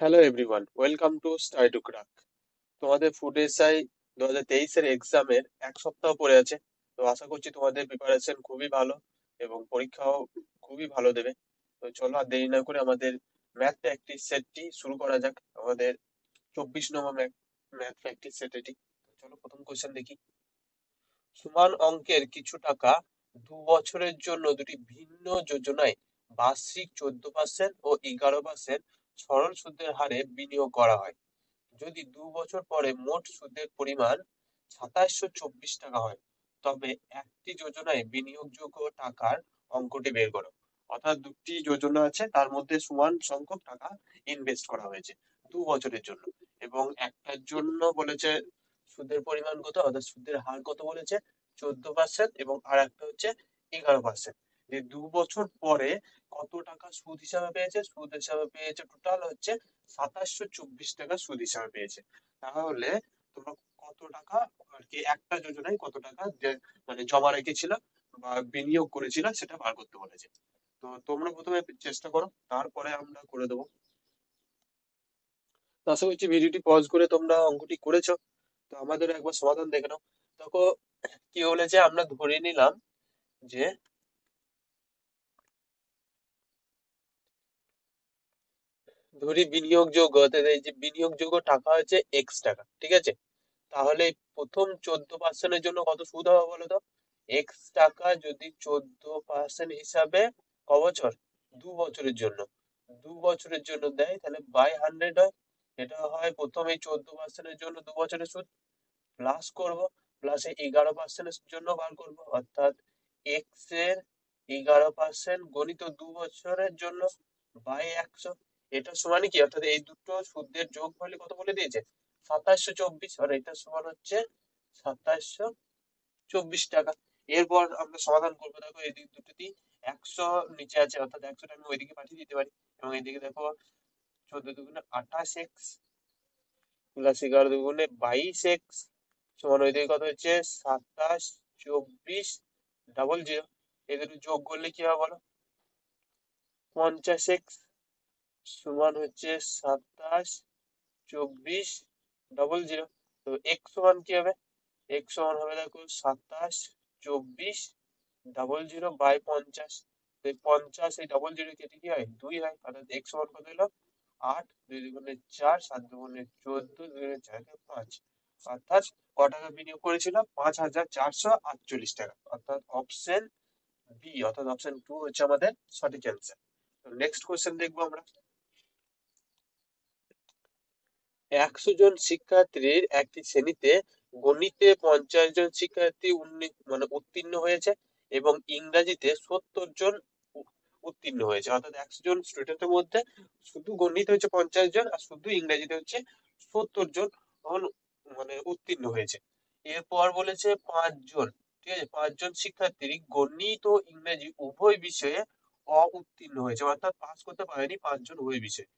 Hello everyone, welcome to study to crack. তোমাদের food SI 2023-এর এক্সামের এক সপ্তাহ পরে আছে। তো আশা করছি তোমাদের প্রিপারেশন খুবই ভালো এবং পরীক্ষাও খুবই ভালো দেবে। তো চলো আর দেরি না করে আমাদের ম্যাথ প্র্যাকটিস সেটটি শুরু করা যাক। আমাদের 24 নম্বর ম্যাথ প্র্যাকটিস সেট এটি। তো চলো প্রথম কোশ্চেন দেখি। সমান অঙ্কের কিছু টাকা 2 বছরের জন্য দুটি ভিন্ন যোজনায় বার্ষিক 14% ও 11% সরল সুদের হারে বিনিয়োগ করা হয়। যদি 2 বছর পরে মোট সুদের পরিমাণ 2724 টাকা হয়, তবে একটি যোজনায় বিনিয়োগযোগ্য টাকার অঙ্কটি বের করো। অর্থাৎ দুটি যোজনা আছে, তার মধ্যে সমান সংখ্যক টাকা ইনভেস্ট করা হয়েছে 2 বছরের জন্য, এবং একটার জন্য বলেছে সুদের পরিমাণ কত, অর্থাৎ সুদের হার কত বলেছে 14%, এবং আর একটা হচ্ছে 11%। এই 2 বছর পরে কত টাকা সুদ হিসাবে পেয়েছে? সুদ হিসাবে পেয়েছে টোটাল হচ্ছে 2724 টাকা সুদ হিসাবে পেয়েছে। তাহলে তোমরা কত টাকা আর কি একটা যোজনায় কত টাকা মানে জমা রেখেছিল বা বিনিয়োগ করেছিল সেটা বার করতে বলেছে। তো তোমরা প্রথমে চেষ্টা করো, তারপরে আমরা করে দেবো। তো আশা করছি ভিডিওটি পজ করে তোমরা অঙ্কটি করেছো। তো আমাদের একবার সমাধান দেখে নাও। দেখো কি বলেছে, আমরা ধরে নিলাম যে ধরি বিনিয়োগযোগ্য, অর্থাৎ এই যে বিনিয়োগযোগ্য টাকা হচ্ছে এক্স টাকা, ঠিক আছে? তাহলে প্রথম 14%-এর জন্য কত সুদ হবে বলো তো? এক্স টাকা যদি 14% হিসাবে ক বছর? 2 বছরের জন্য, 2 বছরের জন্য দেয়, তাহলে বাই 100 হয়। এটা হয় প্রথম এই 14%-এর জন্য 2 বছরের সুদ, প্লাস করব, প্লাস এই 11%-এর জন্য বার করব, অর্থাৎ এক্স এর 11% গণিত 2 বছরের জন্য বাই 100। এটা সমান কি, অর্থাৎ এই দুটো সুদের যোগ হলে কত বলে দিয়েছে? 2724, আর এটা সমান হচ্ছে 2724 টাকা। এরপর আমরা সমাধান করবো। দেখো এই দিক দুটোতেই 100 নিচে আছে, অর্থাৎ 100টা আমি ওইদিকে পাঠিয়ে দিতে পারি, এবং এইদিকে দেখো 14 দুগুণে 28x প্লাস 11 দুগুণে 22x সমান ওইদিকে কত হচ্ছে 272400। এই দুটো যোগ করলে কি হবে বলো? 50x সমান হচ্ছে 272400। তো x সমান কি হবে? x সমান হবে দেখো 272400 বাই 50। তো এই 50 এই 00 কেটে কি হয় 2 হয়, অর্থাৎ x সমান কত হলো 8, 2 দুগুণে 4, 7 দুগুণে 14, 2 দুগুণে 4 5। অর্থাৎ ক টাকা বিনিয়োগ করেছিল? 5448 টাকা, অর্থাৎ অপশন বি, অর্থাৎ অপশন 2 হচ্ছে আমাদের সঠিক অ্যান্সার। নেক্সট কোশ্চেন দেখবো আমরা। 100 জন শিক্ষার্থীর একটি শ্রেণীতে গণিতে 50 জন শিক্ষার্থী উত্তীর্ণ হয়েছে, এবং ইংরাজিতে 70 জন উত্তীর্ণ হয়েছে। অর্থাৎ 100 জন স্টুডেন্টের মধ্যে শুধু গণিতে হচ্ছে 50 জন, আর শুধু ইংরাজিতে হচ্ছে 70 জন উত্তীর্ণ হয়েছে। এরপর বলেছে 5 জন, ঠিক আছে, 5 জন শিক্ষার্থী গণিত ও ইংরেজি উভয় বিষয়ে উত্তীর্ণ হয়েছে, অর্থাৎ পাস করতে পারেনি 5 জন উভয় বিষয়ে।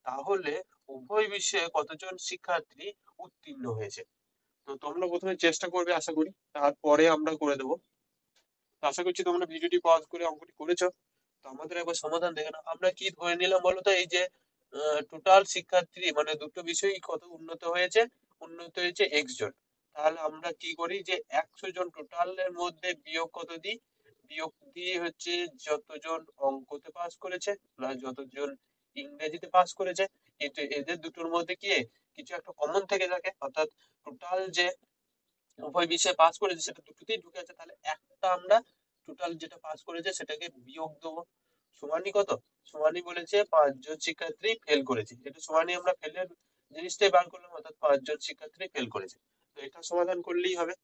তাহলে উভয় বিষয়ে কতজন শিক্ষার্থী উত্তীর্ণ হয়েছে? তো তোমরা প্রথমে চেষ্টা করবে আশা করি, তারপরে আমরা করে দেবো। তো আশা করছি তোমরা ভিডিওটি পজ করে অঙ্কটি করেছো। তো আমাদের একবার সমাধান দেখে নাও। আমরা কি ধরে নিলাম বলতো? এই যে টোটাল শিক্ষার্থী মানে দুটো বিষয়ই কত উন্নত হয়েছে এক্স জন। তাহলে আমরা কি করি যে 100 জন টোটালের মধ্যে বিয়োগ কত দিই? বিয়োগ দিয়ে হচ্ছে যতজন অঙ্কতে পাস করেছে প্লাস যতজন ইংরেজিতে পাস করেছে। কিন্তু এদের দুটোর মধ্যে কি কিছু একটা কমন থেকে থাকে, অর্থাৎ টোটাল যে উভয় বিষয়ে পাস করেছে সেটা দুটোতেই ঢুকে আছে, তাহলে একটা আমরা টোটাল যেটা পাস করেছে সেটাকে বিয়োগ দেবো। সমানই কত? সমানই বলেছে 5 জন শিক্ষার্থী ফেল করেছে, এটা সমানই আমরা ফেলের জিনিসটাই বার করলাম, অর্থাৎ 5 জন শিক্ষার্থী ফেল করেছে। তো এটা সমাধান করলেই হবে।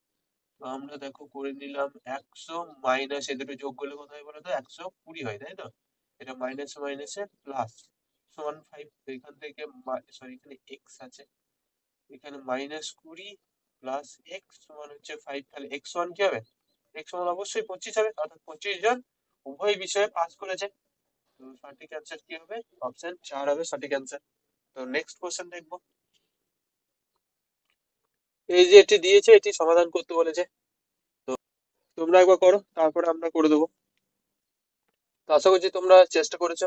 তো আমরা দেখো করে নিলাম 100 মাইনাস এ দুটো যোগ করলে কত হয় বলো তো? 120 হয়, তাই তো? এটা মাইনাস মাইনাসে প্লাস সমান 5। এখান থেকে সরি, এখানে এক্স আছে, এখানে -20 প্লাস এক্স সমান হচ্ছে 5। তাহলে এক্স ওয়ান কি হবে? এক্স ওয়ান অবশ্যই 25 হবে, অর্থাৎ 25 জন উভয় বিষয়ে পাস করেছে। তো সঠিক অ্যান্সার কি হবে? অপশন 4 হবে সঠিক অ্যান্সার। তো নেক্সট কোশ্চেন দেখবো। এই যে এটি দিয়েছে, এটি সমাধান করতে বলেছে। তো তোমরা একবার করো, তারপরে আমরা করে দেবো। তো আশা করছি তোমরা চেষ্টা করেছো।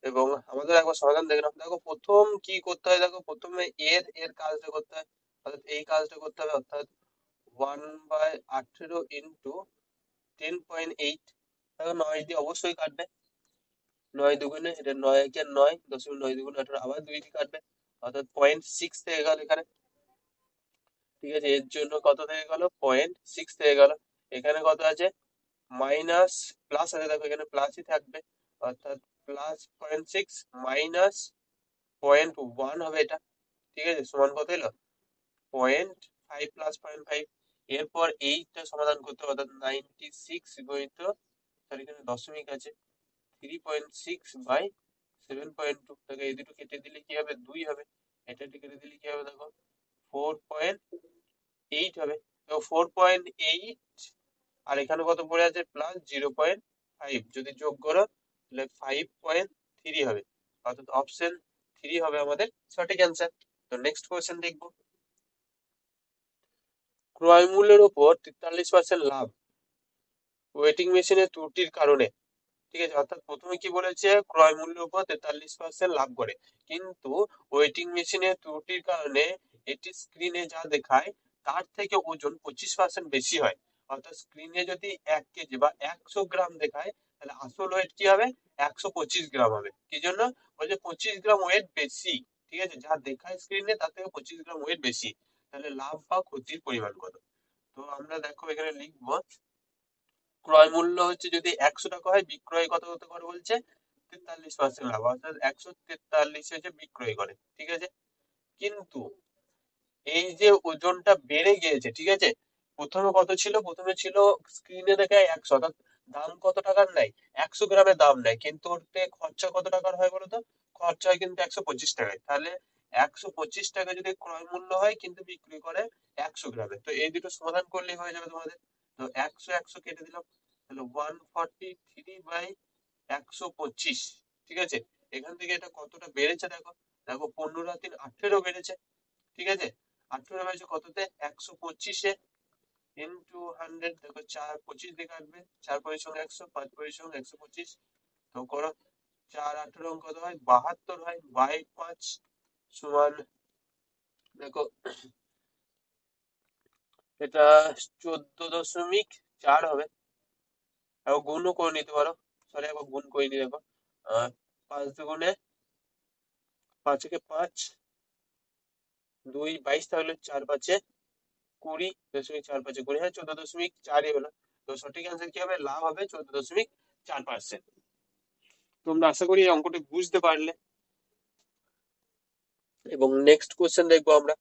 এবং আমাদের একবার সমাধান দেখে নাও। দেখো প্রথম কি করতে হয়, দেখো প্রথমে এর এর কাজটা করতে হয়, অর্থাৎ এই কাজটা করতে হবে, অর্থাৎ 1/18 ইন্টু 10.8। দেখো 9 দিয়ে অবশ্যই কাটবে, 9 দুগুণে এটা 9 একে 9, 9 দুগুণে 18, আবার 2 দিয়ে কাটবে, অর্থাৎ 0.6 থেকে গেল এখানে। ঠিক আছে, এর জন্য কত থেকে গেল, 0.6 থেকে গেল। এখানে কত আছে, মাইনাস প্লাস আছে, দেখো এখানে প্লাসই থাকবে, অর্থাৎ +0.6 মাইনাস 0.1 হবে এটা। ঠিক আছে, সমান কত এলো, 0.5 প্লাস 0.5। এরপর এইটা সমাধান করতে হবে, অর্থাৎ 96 গণিত, তার এখানে দশমিক আছে, 3.6/7.2, দেখো এই দুটো কেটে দিলে কি হবে, 2 হবে। এটা কেটে দিলে কি হবে, দেখো 4.8 হবে। তো 4.8, আর এখানে কত পড়ে আছে, +0.5, যদি যোগ করো তাহলে 5.3 হবে, অর্থাৎ অপশন 3 হবে আমাদের সঠিক অ্যান্সার। তো নেক্সট কোয়েশ্চেন দেখবো, ক্রয় মূল্যের উপর 43% লাভ ওয়েটিং মেশিনের ত্রুটির কারণে। ঠিক আছে, অর্থাৎ প্রথমে কি বলেছে, ক্রয় মূল্যের উপর 43% লাভ করে, কিন্তু ওয়েটিং মেশিনের ত্রুটির কারণে এটি স্ক্রিনে যা দেখায় তার থেকে ওজন 25% বেশি হয়। অর্থাৎ স্ক্রিনে যদি 1 কেজি বা 100 গ্রাম দেখায়, তাহলে আসল ওয়েট কি হবে, 125 গ্রাম হবে। কি জন্য, বলছে 25 গ্রাম ওয়েট বেশি। ঠিক আছে, যা দেখায় স্ক্রিনে তার থেকে 25 গ্রাম ওয়েট বেশি, তাহলে লাভ বা ক্ষতির পরিমাণ কত। তো আমরা দেখো এখানে লিখবো, ক্রয় মূল্য হচ্ছে যদি 100 টাকা হয়, বিক্রয় কত হতে পারে বলছে, 43% লাভ, অর্থাৎ 143 হচ্ছে বিক্রয় করে। ঠিক আছে, কিন্তু এই যে ওজনটা বেড়ে গিয়েছে, ঠিক আছে, প্রথমে কত ছিল, প্রথমে ছিল স্ক্রিনে দেখায় 100, অর্থাৎ দাম কত টাকার নেয়, 100 গ্রামের দাম নেয়, কিন্তু ওতে খরচা কত টাকার হয় বলতো, খরচা হয় কিন্তু 125 টাকায়। তাহলে 125 টাকা যদি ক্রয় মূল্য হয়, কিন্তু বিক্রি করে 100 গ্রামে, তো এই দুটো সমাধান করলেই হয়ে যাবে তোমাদের। তো 100 100 কেটে দিলাম, তাহলে 143/125। ঠিক আছে, এখান থেকে এটা কতটা বেড়েছে দেখো, দেখো 15 আর 3 18 বেড়েছে। ঠিক আছে, 18 বেড়েছে কততে, 125-এ, ইন্টু 100, দেখো 4 25 দিয়ে কাটবে, 4 5 × 100, 5 5 × 125, তো করো 4 18 কত হয়, 72 হয়, বাই 5 সমান, দেখো এটা 14.4 হবে। একবার গুণও করে নিতে পারো, সরি একবার গুণ করে নি, দেখো 5 দুগুণে 5 একে 5, 2 22, তাহলে 4 5 20, 4 5 20, হ্যাঁ 14.4ই হলো। তো সঠিক অ্যান্সার কি হবে, লাভ হবে 14.4%। তোমরা আশা করি এই অঙ্কটি বুঝতে পারলে। এবং নেক্সট কোশ্চেন দেখবো আমরা,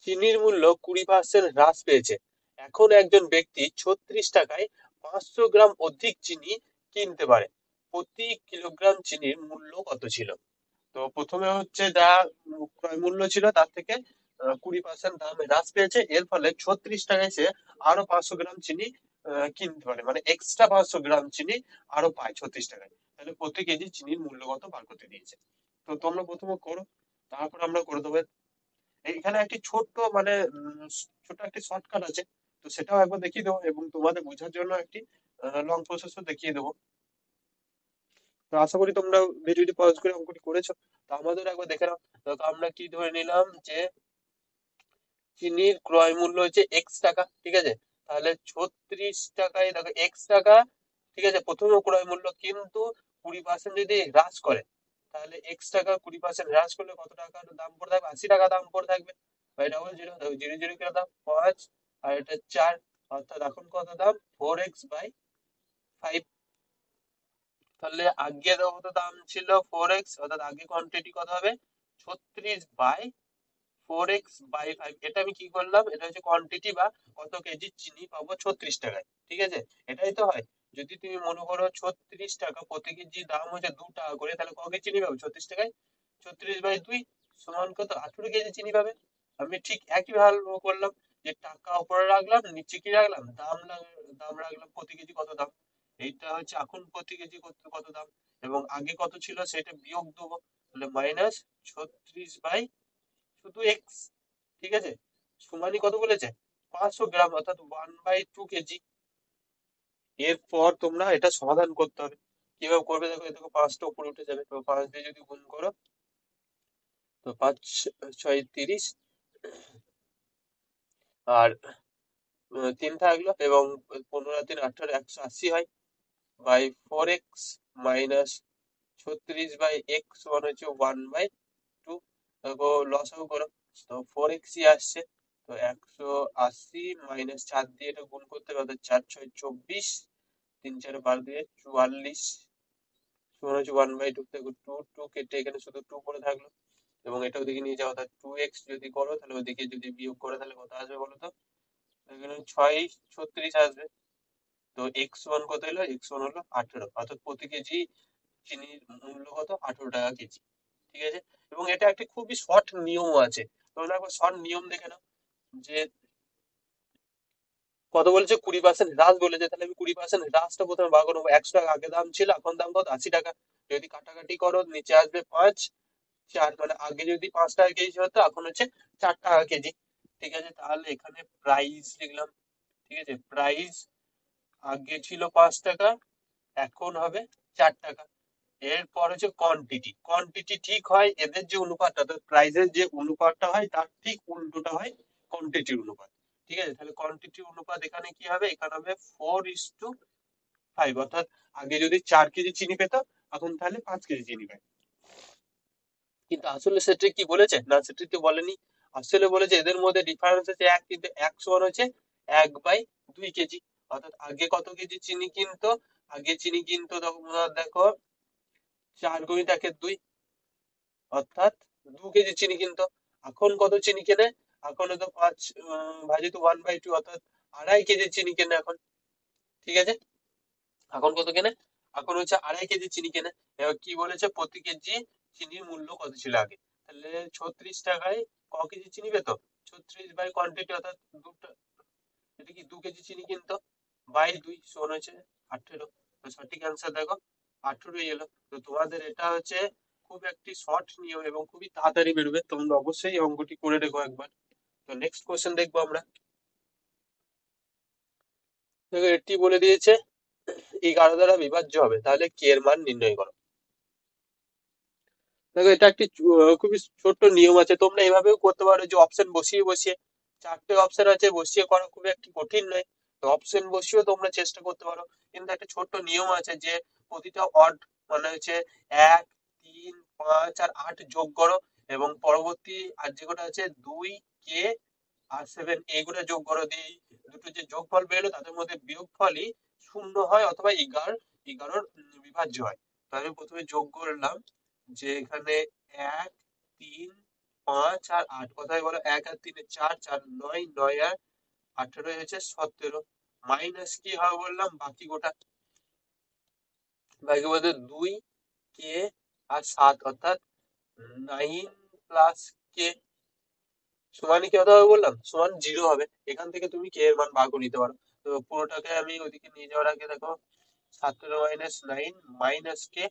চিনির মূল্য 20% হ্রাস পেয়েছে, এখন একজন ব্যক্তি 36 টাকায় 500 গ্রাম অধিক চিনি কিনতে পারে, প্রতি কিলোগ্রাম চিনির মূল্য কত ছিল। তো প্রথমে হচ্ছে যা ক্রয় মূল্য ছিল তার থেকে 20% দাম হ্রাস পেয়েছে, এর ফলে 36 টাকায় সে আরো 500 গ্রাম চিনি কিনতে পারে, মানে এক্সট্রা 500 গ্রাম চিনি আরো পায় 36 টাকায়। তাহলে প্রতি কেজি চিনির মূল্য কত বার করতে দিয়েছে। তো তোমরা প্রথমে করো, তারপর আমরা করে দেবো। এখানে একটি ছোট্ট মানে ছোট একটি শর্টকাট আছে, তো সেটাও একবার দেখিয়ে দেবো, এবং তোমাদের বোঝার জন্য একটি লং প্রসেসও দেখিয়ে দেবো। তো আশা করি তোমরা ভিডিওটি পজ করে অঙ্কটি করেছো। তো আমাদের একবার দেখে নাও। তো আমরা কি ধরে নিলাম যে চিনির ক্রয় মূল্য হচ্ছে এক্স টাকা। ঠিক আছে, তাহলে 36 টাকায় দেখো এক্স টাকা। ঠিক আছে, প্রথমে ক্রয় মূল্য, কিন্তু 20% যদি হ্রাস করে, তাহলে এক্স টাকা 20% হ্রাস করলে কত টাকার দাম পড়ে থাকবে, 80 টাকা দাম পড়ে থাকবে। বাই ডবল জিরো, দেখো জিরো জিরো কি দাম 5, আর এটা 4, অর্থাৎ এখন কত দাম, 4x/5। তাহলে আগে কত দাম ছিল, 4x, অর্থাৎ আগে কোয়ান্টিটি কত হবে, 36/4x/5। এটা আমি কি করলাম, এটা হচ্ছে কোয়ান্টিটি বা কত কেজি চিনি পাবো 36 টাকায়। ঠিক আছে, এটাই তো হয়। যদি তুমি মনে করো 36 টাকা, প্রতি কেজি দাম হচ্ছে 2 টাকা করে, তাহলে ক কেজি চিনি পাবে 36 টাকায়, 36/2 সমান কত, 18 কেজি চিনি পাবে। আমি ঠিক একই ভাবে করলাম, যে টাকা উপরে রাখলাম, নিচে কি রাখলাম, দাম রাখলাম, প্রতি কেজি কত দাম। এইটা হচ্ছে এখন প্রতি কেজি কত কত দাম, এবং আগে কত ছিল সেটা বিয়োগ দেবো, তাহলে মাইনাস 36 বাই শুধু এক্স। ঠিক আছে, সমানই কত বলেছে, 500 গ্রাম, অর্থাৎ 1/2 কেজি। এরপর তোমরা এটা সমাধান করতে হবে, কিভাবে করবে দেখো, দেখো 5টা উপরে উঠে যাবে, তো 5 দিয়ে যদি গুণ করো তো 5 6 30, আর 3 থাকলো, এবং 15 3 18 180 হয়, বাই 4x মাইনাস 36/x সমান হচ্ছে 1/2। দেখো লসাগু করো, তো 4x ই আসছে, তো 180 মাইনাস 4 দিয়ে এটা গুণ করতে হবে, অর্থাৎ 4 6 24, 3 4 12 দিয়ে 44 সমান হচ্ছে 1/2। দেখো 2 2 কেটে এখানে শুধু 2 পড়ে থাকলো, এবং এটা ওদিকে নিয়ে যাওয়া, অর্থাৎ 2x যদি করো তাহলে ওদিকে যদি বিয়োগ করো তাহলে কত আসবে বলো তো? এখানে 6 36 আসবে। তো এক্স ওয়ান কত হলো? এক্স ওয়ান হলো 18, অর্থাৎ প্রতি কেজি চিনির মূল্য কত? 18 টাকা কেজি। ঠিক আছে, এবং এটা একটা খুবই শর্ট নিয়ম আছে, তোমরা একবার শর্ট নিয়ম দেখে নাও, যে কত বলছে? 20% হ্রাস বলেছে, তাহলে আমি 20% হ্রাসটা প্রথমে বার করবো। 100 টাকা আগে দাম ছিল, এখন দাম কত? 80 টাকা। যদি কাটাকাটি করো নিচে আসবে 5 4, মানে আগে যদি 5 টাকা কেজি হতো, এখন হচ্ছে 4 টাকা কেজি। ঠিক আছে, তাহলে এখানে প্রাইস লিখলাম। ঠিক আছে, প্রাইস আগে ছিল 5 টাকা, এখন হবে 4 টাকা। এরপর হচ্ছে কোয়ান্টিটি। কোয়ান্টিটি ঠিক হয় এদের যে অনুপাতটা, অর্থাৎ প্রাইসের যে অনুপাতটা হয় তার ঠিক উল্টোটা হয় কোয়ান্টিটির অনুপাত। ঠিক আছে, তাহলে কোয়ান্টিটির অনুপাত এখানে কি হবে? এখানে হবে 4:5, অর্থাৎ আগে যদি 4 কেজি চিনি পেতো, এখন তাহলে 5 কেজি চিনি পায়। কিন্তু আসলে সেটা কি বলেছে? না, সেটা তো বলেনি। আসলে বলেছে এদের মধ্যে ডিফারেন্স হচ্ছে 1, কিন্তু 1 সমান হচ্ছে 1/2 কেজি। অর্থাৎ আগে কত কেজি চিনি কিনতো? আগে চিনি কিনতো তোমরা দেখো 4 × 1 = 2, অর্থাৎ 2 কেজি চিনি কিনতো। এখন কত চিনি কেনে? এখন হয়তো 5 ভাজিত 1/2, অর্থাৎ 2.5 কেজি চিনি কেনে এখন। ঠিক আছে, এখন কত কেনে? এখন হচ্ছে 2.5 কেজি চিনি কেনে। এবার কি বলেছে? প্রতি কেজি চিনির মূল্য কত ছিল আগে? তাহলে 36 টাকায় কেজি চিনি পেত? 36 বাই কোয়ান্টিটি, অর্থাৎ দুটো, এটা কি 2 কেজি চিনি কিনতো, বাই 2 সমান হচ্ছে 18। তো সঠিক অ্যান্সার দেখো 18 এলো। তো তোমাদের এটা হচ্ছে খুব একটি শর্ট নিয়ম এবং খুবই তাড়াতাড়ি বেরোবে, তোমরা অবশ্যই এই অঙ্কটি করে দেখো একবার। তো নেক্সট কোশ্চেন দেখবো আমরা। দেখো এটি বলে দিয়েছে 11 দ্বারা বিভাজ্য হবে, তাহলে কে এর মান নির্ণয় করো। দেখো এটা একটি খুবই ছোট্ট নিয়ম আছে, তোমরা এভাবেও করতে পারো, যে অপশন বসিয়ে বসিয়ে, 4টে অপশন আছে, বসিয়ে করা খুব একটি কঠিন নয়। তো অপশন বসিয়েও তোমরা চেষ্টা করতে পারো, কিন্তু একটা ছোট্ট নিয়ম আছে, যে প্রতিটা অড মানে হচ্ছে 1 3 5 আর 8 যোগ করো, এবং পরবর্তী আর যে কটা আছে 2 কে আর 7 এইগুলো যোগ করো, দিয়ে এই দুটো যে যোগফল বেরোলো তাদের মধ্যে বিয়োগফলই শূন্য হয়, অথবা 11 বিভাজ্য হয়। তাহলে প্রথমে যোগ করলাম, যে এখানে 1 3 5 আর 8, কোথায় বলো? 1 আর 3 4 4 9 9 আর 18 হচ্ছে 17, মাইনাস কি হবে বললাম? বাকি গোটা, বাকি বলতে 2 কে আর 7, অর্থাৎ 9 প্লাস কে সমান কি হতে হবে বললাম? সমান 0 হবে। এখান থেকে তুমি কে এর মান বার করে নিতে পারো। তো পুরোটাকে আমি ওইদিকে নিয়ে যাওয়ার আগে দেখো, 17 মাইনাস 9 মাইনাস কে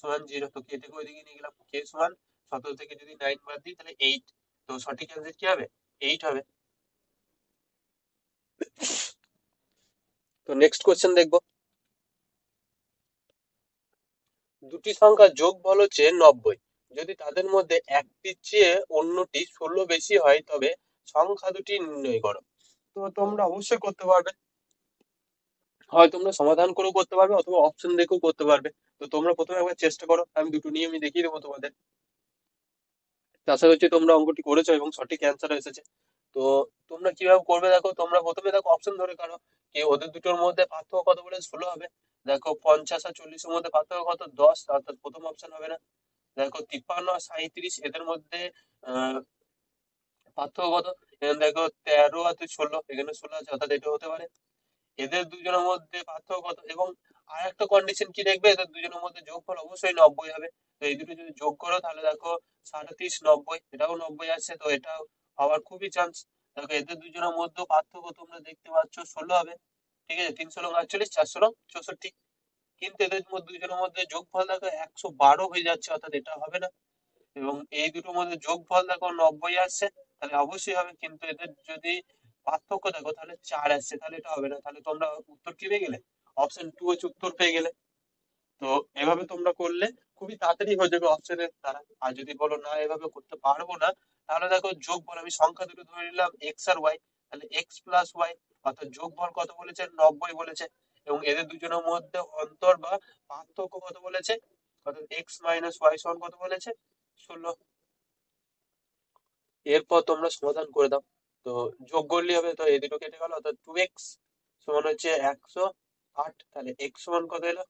সমান 0, তো কে থেকে ওইদিকে নিয়ে গেলাম, কে সমান 17 থেকে যদি 9 বাদ দিই তাহলে 8। তো সঠিক অ্যান্সার কি হবে? 8 হবে। তো নেক্সট কোশ্চেন দেখবো। দুটি সংখ্যার যোগফল হচ্ছে 90, যদি তাদের মধ্যে একটির চেয়ে অন্যটি 16 বেশি হয়, তবে সংখ্যা দুটি নির্ণয় করো। তো তোমরা অবশ্যই করতে পারবে, হয় তোমরা সমাধান করেও করতে পারবে, অথবা অপশন দেখেও করতে পারবে। তো তোমরা প্রথমে একবার চেষ্টা করো, আমি দুটো নিয়মই দেখিয়ে দেবো তোমাদের। তো আশা করছি তোমরা অঙ্কটি করেছো এবং সঠিক অ্যান্সার এসেছে। তো তোমরা কিভাবে করবে দেখো, তোমরা প্রথমে দেখো অপশন ধরে কারো, কি ওদের দুটোর মধ্যে পার্থক্য কত বলে? 16 হবে। দেখো 50 আর 40-এর মধ্যে পার্থক্য কত? 10, অর্থাৎ প্রথম অপশন হবে না। দেখো 53 আর 37 এদের মধ্যে আহ পার্থক্য কত? এখানে দেখো 13 আর 16, এখানে 16 আছে, অর্থাৎ এটা হতে পারে। এদের দুজনের মধ্যে পার্থক্য কত? এবং আর একটা কন্ডিশন কি দেখবে, এদের দুজনের মধ্যে যোগফল অবশ্যই 90 হবে। তো এই দুটো যদি যোগ করো তাহলে দেখো 37 90, এটাও 90 আসছে, তো এটাও হওয়ার খুবই চান্স। দেখো এদের দুজনের মধ্যে পার্থক্য তোমরা দেখতে পাচ্ছ 16 হবে। ঠিক আছে, 3 × 48, 4 × 64। কিন্তু এদের মধ্যে দুজনের মধ্যে যোগফল দেখো 112 হয়ে যাচ্ছে, অর্থাৎ এটা হবে না। এবং এই দুটোর মধ্যে যোগফল দেখো 90 আসছে, তাহলে অবশ্যই হবে। কিন্তু এদের যদি পার্থক্য দেখো তাহলে 4 আসছে, তাহলে এটা হবে না। তাহলে তোমরা উত্তর কি পেয়ে গেলে? অপশন 2 হচ্ছে উত্তর পেয়ে গেলে। তো এভাবে তোমরা করলে খুবই তাড়াতাড়ি হয়ে যাবে অপশনের দ্বারা। আর যদি বলো না এভাবে করতে পারবো না, তাহলে দেখো যোগফল আমি সংখ্যা দুটো ধরে নিলাম এক্স আর ওয়াই, তাহলে এক্স প্লাস ওয়াই, অর্থাৎ যোগফল কত বলেছে, 90 বলেছে। এবং এদের দুজনের মধ্যে অন্তর বা পার্থক্য কত বলেছে, অর্থাৎ এক্স মাইনাস ওয়াই সমান কত বলেছে, 16। এরপর তোমরা সমাধান করে দাও। তো যোগ করলে হবে, তো এই দুটো কেটে গেল, অর্থাৎ 2x সমান হচ্ছে 108। তাহলে এক্স সমান কত এলো,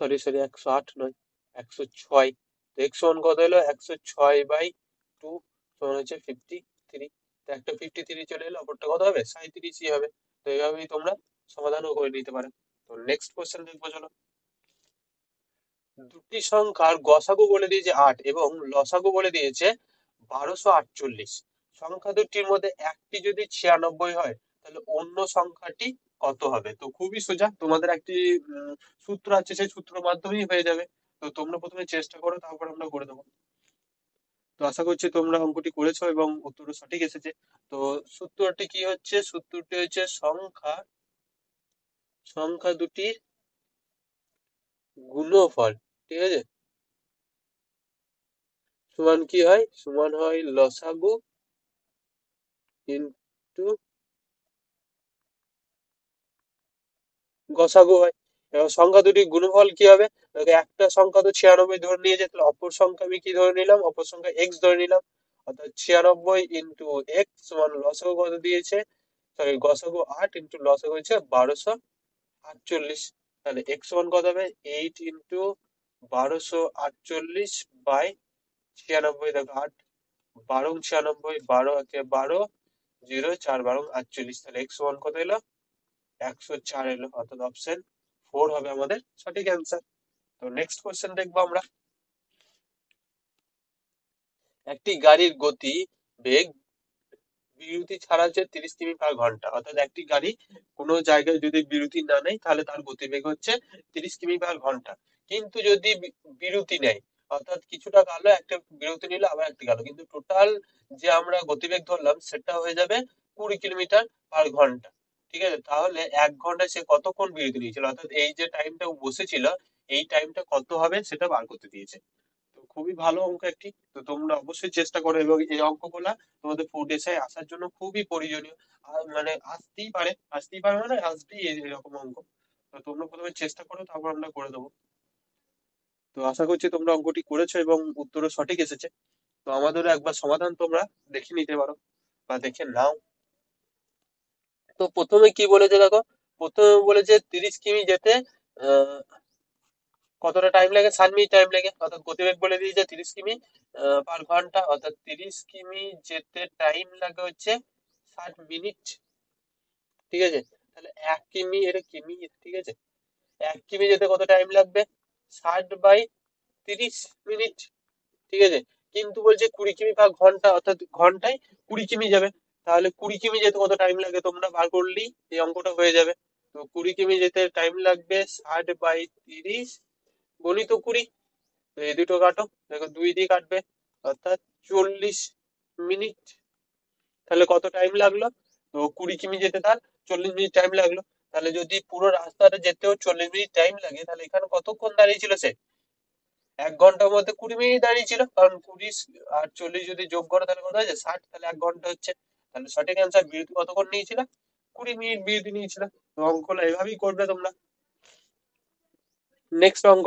সরি সরি 108 নয়, 106। তো এক্স সমান কত এলো, 106/2 সমান হচ্ছে 53। তো একটা 53 চলে এলো, অপরটা কত হবে, 37ই হবে। তো এইভাবেই তোমরা সমাধানও করে নিতে পারো। তো নেক্সট কোশ্চেন দেখবো, চলো। দুটি সংখ্যার গসাগু বলে দিয়েছে 8 এবং লসাগু বলে দিয়েছে 1248। সংখ্যা দুটির মধ্যে একটি যদি 96 হয়, তাহলে অন্য সংখ্যাটি কত হবে। তো খুবই সোজা, তোমাদের একটি সূত্র আছে, সেই সূত্রের মাধ্যমেই হয়ে যাবে। তো তোমরা প্রথমে চেষ্টা করো, তারপর আমরা করে দেবো। তো আশা করছি তোমরা অঙ্কটি করেছো এবং উত্তরটা সঠিক এসেছে। তো সূত্রটি কি হচ্ছে, সূত্রটি হচ্ছে সংখ্যা সংখ্যা দুটির গুণফল, ঠিক আছে, সমান কি হয়, সমান হয় লসাগু ইন্টু গসাগু হয়। এবার সংখ্যা দুটির গুণফল কি হবে, দেখো একটা সংখ্যা তো 96 ধরে নিয়েছে, তাহলে অপর সংখ্যা আমি কি ধরে নিলাম, অপর সংখ্যা এক্স ধরে নিলাম। অর্থাৎ 96 ইন্টু এক্স সমান লসাগু কত দিয়েছে, সরি গসাগু 8 ইন্টু লসাগু হচ্ছে 1248। তাহলে এক্স সমান কত হবে, 8 ইন্টু 1248 বাই 96। দেখো 8 12 96, 12 একে 12, 0 4 12 48। তাহলে এক্স সমান কত এলো, 104 এলো, অর্থাৎ অপশন 4 হবে আমাদের সঠিক অ্যান্সার। তো নেক্সট কোশ্চেন দেখবো আমরা। একটি গাড়ির গতি বেগ বিরতি ছাড়া হচ্ছে 30 কিমি/ঘন্টা। অর্থাৎ একটি গাড়ি কোনো জায়গায় যদি বিরতি না নেয়, তাহলে তার গতিবেগ হচ্ছে 30 কিমি/ঘন্টা। কিন্তু যদি বিরতি নেয়, অর্থাৎ কিছুটা গেল, একটা বিরতি নিল, আবার একটা গেল, কিন্তু টোটাল যে আমরা গতিবেগ ধরলাম সেটা হয়ে যাবে 20 কিলোমিটার/ঘন্টা। ঠিক আছে, তাহলে 1 ঘন্টায় সে কতক্ষণ বিরতি নিয়েছিল, অর্থাৎ এই যে টাইমটা বসেছিল, এই টাইমটা কত হবে সেটা বার করতে দিয়েছে। তো খুবই ভালো অঙ্ক একটি। তো তোমরা অবশ্যই চেষ্টা করো, এবং এই অঙ্কগুলা তোমাদের ফুড এসে আসার জন্য খুবই প্রয়োজনীয়। আর মানে আসতেই পারে মানে আসবেই এরকম অঙ্ক। তো তোমরা প্রথমে চেষ্টা করো, তারপর আমরা করে দেবো। তো আশা করছি তোমরা অঙ্কটি করেছো এবং উত্তরও সঠিক এসেছে। তো আমাদেরও একবার সমাধান তোমরা দেখে নিতে পারো বা দেখে নাও। তো প্রথমে কি বলেছে দেখো, প্রথমে বলেছে 30 কিমি যেতে আহ কতটা টাইম লাগে, 7 মিনিট টাইম লাগে। অর্থাৎ গতিবেগ বলে দিয়েছে 30 কিমি/ঘন্টা, অর্থাৎ 30 কিমি যেতে টাইম লাগে হচ্ছে 60 মিনিট। ঠিক আছে, তাহলে 1 কিমি, এটা কিমি, ঠিক আছে, 1 কিমি যেতে কত টাইম লাগবে, 60/30 মিনিট। ঠিক আছে, কিন্তু বলছে 20 কিমি/ঘন্টা, অর্থাৎ ঘন্টায় 20 কিমি যাবে। তাহলে 20 কিমি যেতে কত টাইম লাগে, তোমরা বার করলেই এই অঙ্কটা হয়ে যাবে। তো 20 কিমি যেতে টাইম লাগবে 60/30 গণিত 20। তো এই দুটো কাটো, দেখো 2 দিয়ে কাটবে, অর্থাৎ 40 মিনিট। তাহলে কত টাইম লাগলো, তো 20 কিমি যেতে তার 40 মিনিট টাইম লাগলো। তাহলে যদি পুরো রাস্তাটা যেতেও 40 মিনিট টাইম লাগে, তাহলে এখানে কতক্ষণ দাঁড়িয়ে ছিল সে, 1 ঘন্টার মধ্যে 20 মিনিট দাঁড়িয়ে ছিল, কারণ 20 আর 40 যদি যোগ করো তাহলে কত হয়েছে, 60, তাহলে 1 ঘন্টা হচ্ছে। তাহলে সঠিক অ্যান্সার, বিরতি কতক্ষণ নিয়েছিল, 20 মিনিট বিরতি নিয়েছিল। তো অঙ্কগুলো এভাবেই করবে তোমরা। নেক্সট অঙ্ক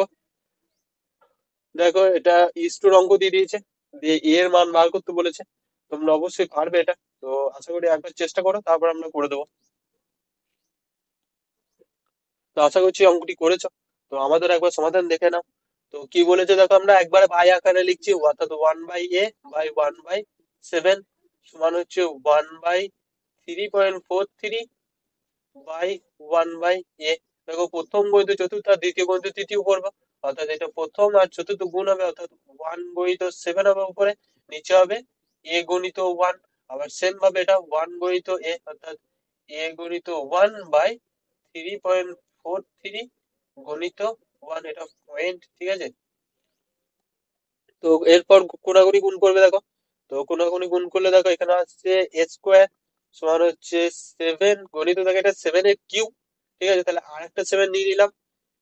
দেখো, এটা ইস্টুর অঙ্ক দিয়ে দিয়েছে, দিয়ে এ এর মান বার করতে বলেছে। তোমরা অবশ্যই পারবে এটা। তো আশা করি একবার চেষ্টা করো, তারপর আমরা করে দেবো। তো আশা করছি অঙ্কটি করেছো। তো আমাদের একবার সমাধান দেখে নাও। তো কি বলেছে দেখো, আমরা একবারে বাই আকারে লিখছি, অর্থাৎ 1/a/1/7 সমান হচ্ছে 1/3.43/1/a। দেখো প্রথম গণিত চতুর্থ আর দ্বিতীয় গণিত তৃতীয় করবো, অর্থাৎ এটা প্রথম আর চতুর্থ গুণ হবে, অর্থাৎ 1/7 হবে উপরে, নিচে হবে a×1। আবার সেম ভাবে এটা 1/a, অর্থাৎ a×1/3.43 গণিত 1, এটা পয়েন্ট, ঠিক আছে। তো এরপর কোনাগুনি গুণ করবে দেখো। তো কোনাগুনি গুণ করলে দেখো এখানে আসছে a স্কোয়ার সমান হচ্ছে 7, গণিত থেকে এটা 7 এর কিউব। ঠিক আছে, তাহলে আরেকটা 7 নিয়ে নিলাম,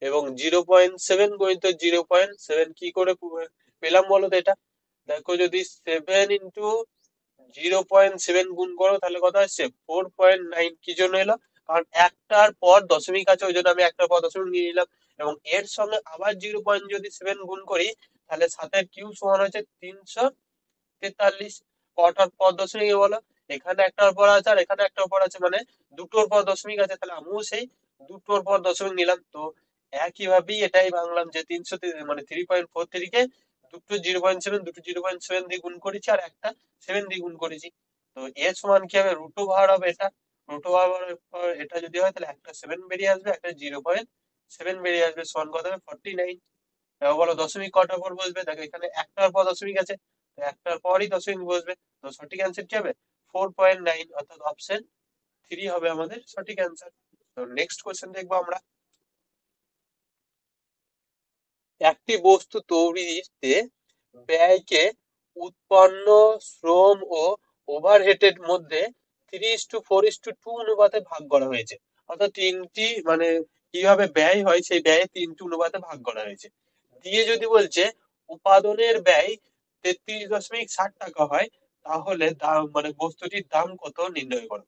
এবং 0.7 গণিত 0.7 কি করে পেলাম বলো তো এটা? দেখো, যদি 7 × 0.7 গুণ করো তাহলে কত আসছে? 4.9। কি জন্য এলো? কারণ একটার পর দশমিক আছে, ওই জন্য আমি একটার পর দশমিক নিয়ে নিলাম। এবং এর সঙ্গে আবার 0.7 গুণ করি, তাহলে 7 এর কিউব সমান হচ্ছে 343। কটার পর দশমিক বলো? এখানে একটার পর আছে আর এখানে একটার পর আছে, মানে দুটোর পর দশমিক আছে, তাহলে আমিও সেই দুটোর পর দশমিক নিলাম। তো একই ভাবেই এটাই ভাঙলাম যে 300 মানে 3.43 কে দুটো 0.7, দুটো 0.7 দিয়ে গুণ করেছি আর একটা 7 দিয়ে গুণ করেছি। তো এর সমান কি হবে? রুট ওভার হবে এটা। রুট ওভার এটা যদি হয় তাহলে একটা 7 বেরিয়ে আসবে, একটা 0.7 বেরিয়ে আসবে, সমান কত হবে? 49। এবার বলো দশমিক কটার পর বসবে? দেখো এখানে একটার পর দশমিক আছে, তো একটার পরই দশমিক বসবে। তো সঠিক অ্যান্সার কি হবে? 4.9, অর্থাৎ অপশন 3 হবে আমাদের সঠিক অ্যান্সার। তো নেক্সট কোয়েশ্চেন দেখবো আমরা। একটি বস্তু তৈরিতে ব্যয়কে উৎপন্ন শ্রম ও ওভারহেডের মধ্যে 3:4:2 অনুপাতে ভাগ করা হয়েছে। অর্থাৎ তিনটি মানে কিভাবে ব্যয় হয় সেই ব্যয়ে 3টি অনুপাতে ভাগ করা হয়েছে। দিয়ে যদি বলছে উৎপাদনের ব্যয় 33.60 টাকা হয়, তাহলে দাম মানে বস্তুটির দাম কত নির্ণয় করো।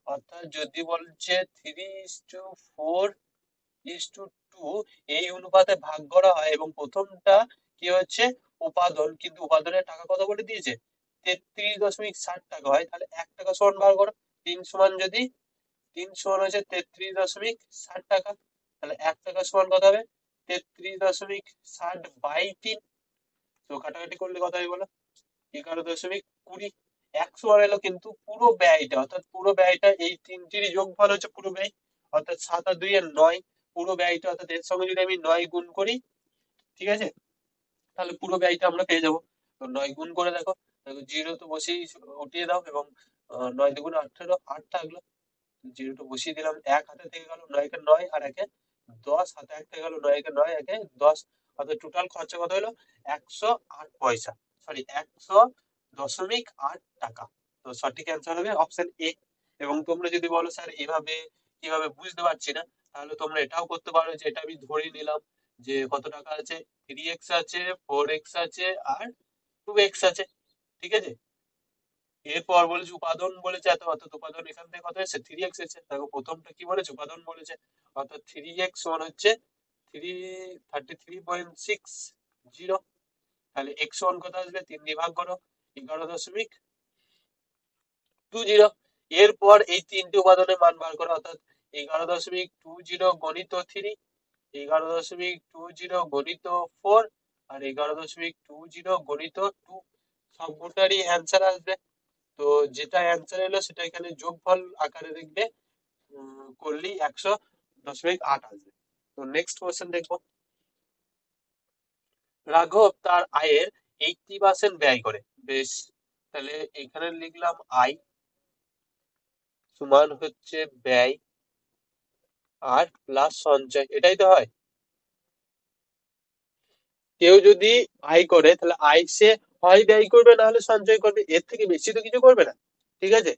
অর্থাৎ যদি বলছে 3:4:2 এই অনুপাতে ভাগ করা হয়, এবং প্রথমটা কি হচ্ছে? উপাদান, কিন্তু উপাদানের টাকা কত বলে দিয়েছে? 33.60 টাকা হয়, তাহলে 1 টাকা সমান বার করো। তিন সমান যদি 3 সমান হচ্ছে 33.60 টাকা, তাহলে 1 টাকা সমান কত হবে? 33.60/3। তো কাটাকাটি করলে কত হবে বলো? 11.20। 100 এলো, কিন্তু পুরো ব্যয়টা, অর্থাৎ পুরো ব্যয়টা এই তিনটির যোগফল হচ্ছে পুরো ব্যয়। অর্থাৎ 7 আর 2 এর 9 পুরো ব্যয়টা, অর্থাৎ এর সঙ্গে যদি আমি 9 গুণ করি, ঠিক আছে, তাহলে পুরো ব্যয়টা আমরা পেয়ে যাবো। তো 9 গুণ করে দেখো, দেখো জিরো তো বসেই উঠিয়ে দাও, এবং 9 × 2 = 18, 8 থাকলো। জিরোটা বসিয়ে দিলাম, এক হাতে থেকে গেল, 9 কে 9 আর একে 10, হাতে এক থেকে গেল, 9 কে 9 একে 10। অর্থাৎ টোটাল খরচা কত হলো? 108 পয়সা, সরি 100.8 টাকা। তো সঠিক অ্যান্সার হবে অপশন এ। এবং তোমরা যদি বলো স্যার এভাবে কিভাবে বুঝতে পারছি না, তাহলে তোমরা এটাও করতে পারো যে এটা আমি ধরে নিলাম যে কত টাকা আছে, 3x আছে, 4x আছে, আর 2x আছে। ঠিক আছে, এরপর বলেছে উপাদান বলেছে এত, অর্থাৎ উপাদান এখান থেকে কত এসেছে? 3x এসেছে। দেখো প্রথমটা কি বলেছে? উপাদান বলেছে, অর্থাৎ 3x সমান হচ্ছে 33.60। তাহলে x সমান কত আসবে? 3 দিয়ে ভাগ করো, 11.20। এরপর এই তিনটি উপাদানের মান বার করো, অর্থাৎ 11.20 গণিত 3, 11.20 গণিত 4, আর 11.20 গণিত 2। সবগুলোরই অ্যান্সার আসবে। তো যেটা অ্যান্সার এলো সেটা এখানে যোগফল আকারে দেখবে, করলেই 100.8 আসবে। তো নেক্সট কোয়েশ্চেন দেখবো। রাঘব তার আয়ের 80% ব্যয় করে। বেশ, তাহলে এখানে লিখলাম আয় সমান হচ্ছে ব্যয় আর প্লাস সঞ্চয়, এটাই তো হয়। কেউ যদি আয় করে তাহলে আয় সে হয় ব্যয় করবে, না হলে সঞ্চয় করবে, এর থেকে বেশি তো কিছু করবে না। ঠিক আছে,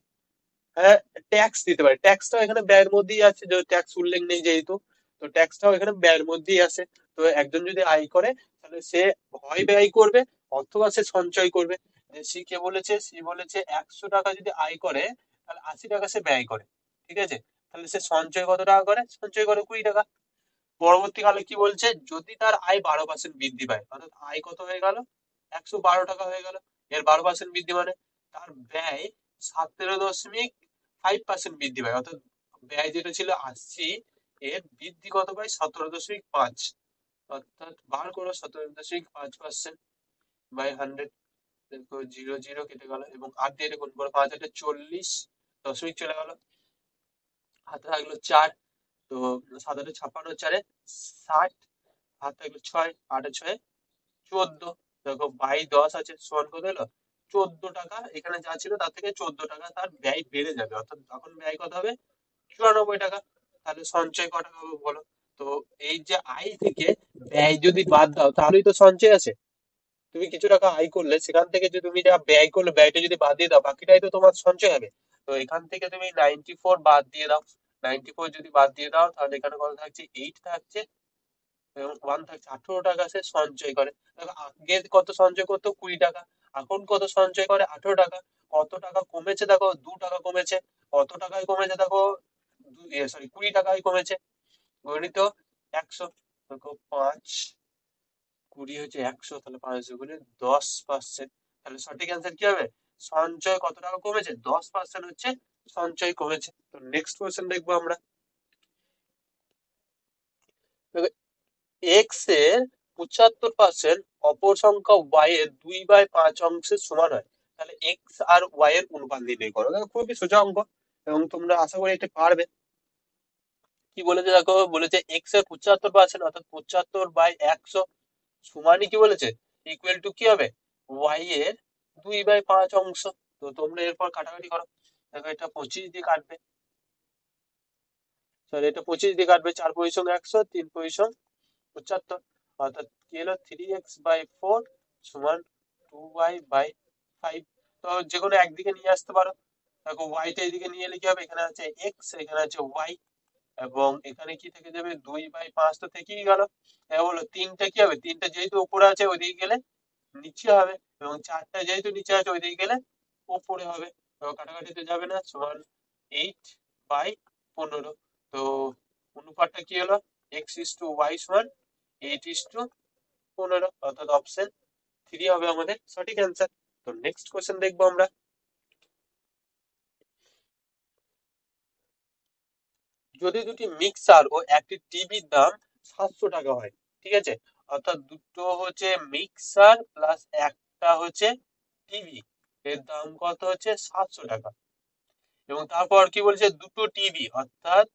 হ্যাঁ, ট্যাক্স দিতে পারে, ট্যাক্সটাও এখানে ব্যয়ের মধ্যেই আছে, যে ট্যাক্স উল্লেখ নেই যেহেতু, তো ট্যাক্সটাও এখানে ব্যয়ের মধ্যেই আছে। তো একজন যদি আয় করে তাহলে সে হয় ব্যয় করবে অথবা সে সঞ্চয় করবে। যে সি কে বলেছে, সি বলেছে 100 টাকা যদি আয় করে তাহলে 80 টাকা সে ব্যয় করে। ঠিক আছে, তাহলে সে সঞ্চয় কত টাকা করে? সঞ্চয় করে 20 টাকা। পরবর্তীকালে কি বলছে? যদি তার আয় 12% বৃদ্ধি পায়, অর্থাৎ আয় কত হয়ে গেল? 112 টাকা হয়ে গেল। এর 12% বৃদ্ধি মানে তার ব্যয় 17.5% বৃদ্ধি পায়, অর্থাৎ ব্যয় যেটা ছিল 80, এর বৃদ্ধি কত পায়? 17.5। অর্থাৎ বার করো 17.5% বাই 100। দেখো জিরো জিরো কেটে গেল, এবং 8 দিয়ে গুণ করো, 5 × 8 = 40, দশমিক চলে গেল, হাতে থাকলো 4। তো 7 × 8 = 56, 4এ 60, হাত থাকলো 6, 8 × 6 = 14। দেখো 22 আছে, সমান কত হলো? 14 টাকা। এখানে যা ছিল তার থেকে 14 টাকা তার ব্যয় বেড়ে যাবে, অর্থাৎ তখন ব্যয় কত হবে? 94 টাকা। তাহলে সঞ্চয় ক টাকা হবে বলো? তো এই যে আয় থেকে ব্যয় যদি বাদ দাও তাহলেই তো সঞ্চয় আছে। তুমি কিছু টাকা আয় করলে সেখান থেকে যে তুমি যা ব্যয় করলে ব্যয়টা যদি বাদ দিয়ে দাও, বাকিটাই তো তোমার সঞ্চয় হবে। তো এখান থেকে তুমি 94 বাদ দিয়ে দাও। 94 যদি বাদ দিয়ে দাও তাহলে এখানে কত থাকছে, 8 থাকছে, এবং 1 থাকছে। 18 টাকা সে সঞ্চয় করে। দেখো আগে কত সঞ্চয় করতো, 20 টাকা। এখন কত সঞ্চয় করে, 18 টাকা। কত টাকা কমেছে দেখো, 2 টাকা কমেছে। কত টাকায় কমেছে দেখো, 20 টাকায় কমেছে। গণিত 100। দেখো 5, 20 হচ্ছে 100, তাহলে 5 × 10%। তাহলে সঠিক অ্যান্সার কি হবে, সঞ্চয় কত টাকা কমেছে, 10% হচ্ছে সঞ্চয় কমেছে। তো নেক্সট কোয়েশ্চেন দেখবো আমরা। এক্স এর 75% অপর সংখ্যা ওয়াই এর 2/5 অংশের সমান হয়, তাহলে এক্স আর ওয়াই এর অনুপাত নির্ণয় করো। দেখো খুবই সোজা অঙ্ক, এবং তোমরা আশা করি এটা পারবে। কি বলেছে দেখো, বলেছে এক্স এর 75% অর্থাৎ 75/100 সমানই কি বলেছে, ইকুয়াল টু কি হবে, ওয়াই এর 2/5 অংশ। তো তোমরা এরপর কাটাকাটি করো। দেখো এটা 25 দিয়ে কাটবে, সরি এটা 25 দিয়ে কাটবে, 4 পরিসং 100, 3 পরিসং 75, অর্থাৎ কি হলো 3x/4 সমান 2y/5। তো যে কোনো একদিকে নিয়ে আসতে পারো। দেখো y টা এদিকে নিয়ে এলে কি হবে, এখানে আছে x, এখানে আছে y, এবং এখানে কি থেকে যাবে, 2/5 তো থেকেই গেল। এবার বলো তিনটা কি হবে, তিনটা যেহেতু উপরে আছে ওইদিকে গেলে নিচে হবে, এবং চারটা যেহেতু নিচে আছে ওইদিকে গেলে উপরে হবে। তো কাটাকাটিতে যাবে না, সমান 8/15। তো অনুপাতটা কি হলো, x/y সমান 8/15, অর্থাৎ অপশন 3 হবে আমাদের সঠিক অ্যান্সার। তো নেক্সট কোশ্চেন দেখবো আমরা। যদি দুটি মিক্সার ও একটি টিভির দাম 700 টাকা হয়, ঠিক আছে, অর্থাৎ দুটো হচ্ছে মিক্সার প্লাস একটা হচ্ছে টিভি, এর দাম কত হচ্ছে 700 টাকা। এবং তারপর কি বলছে, দুটো টিভি অর্থাৎ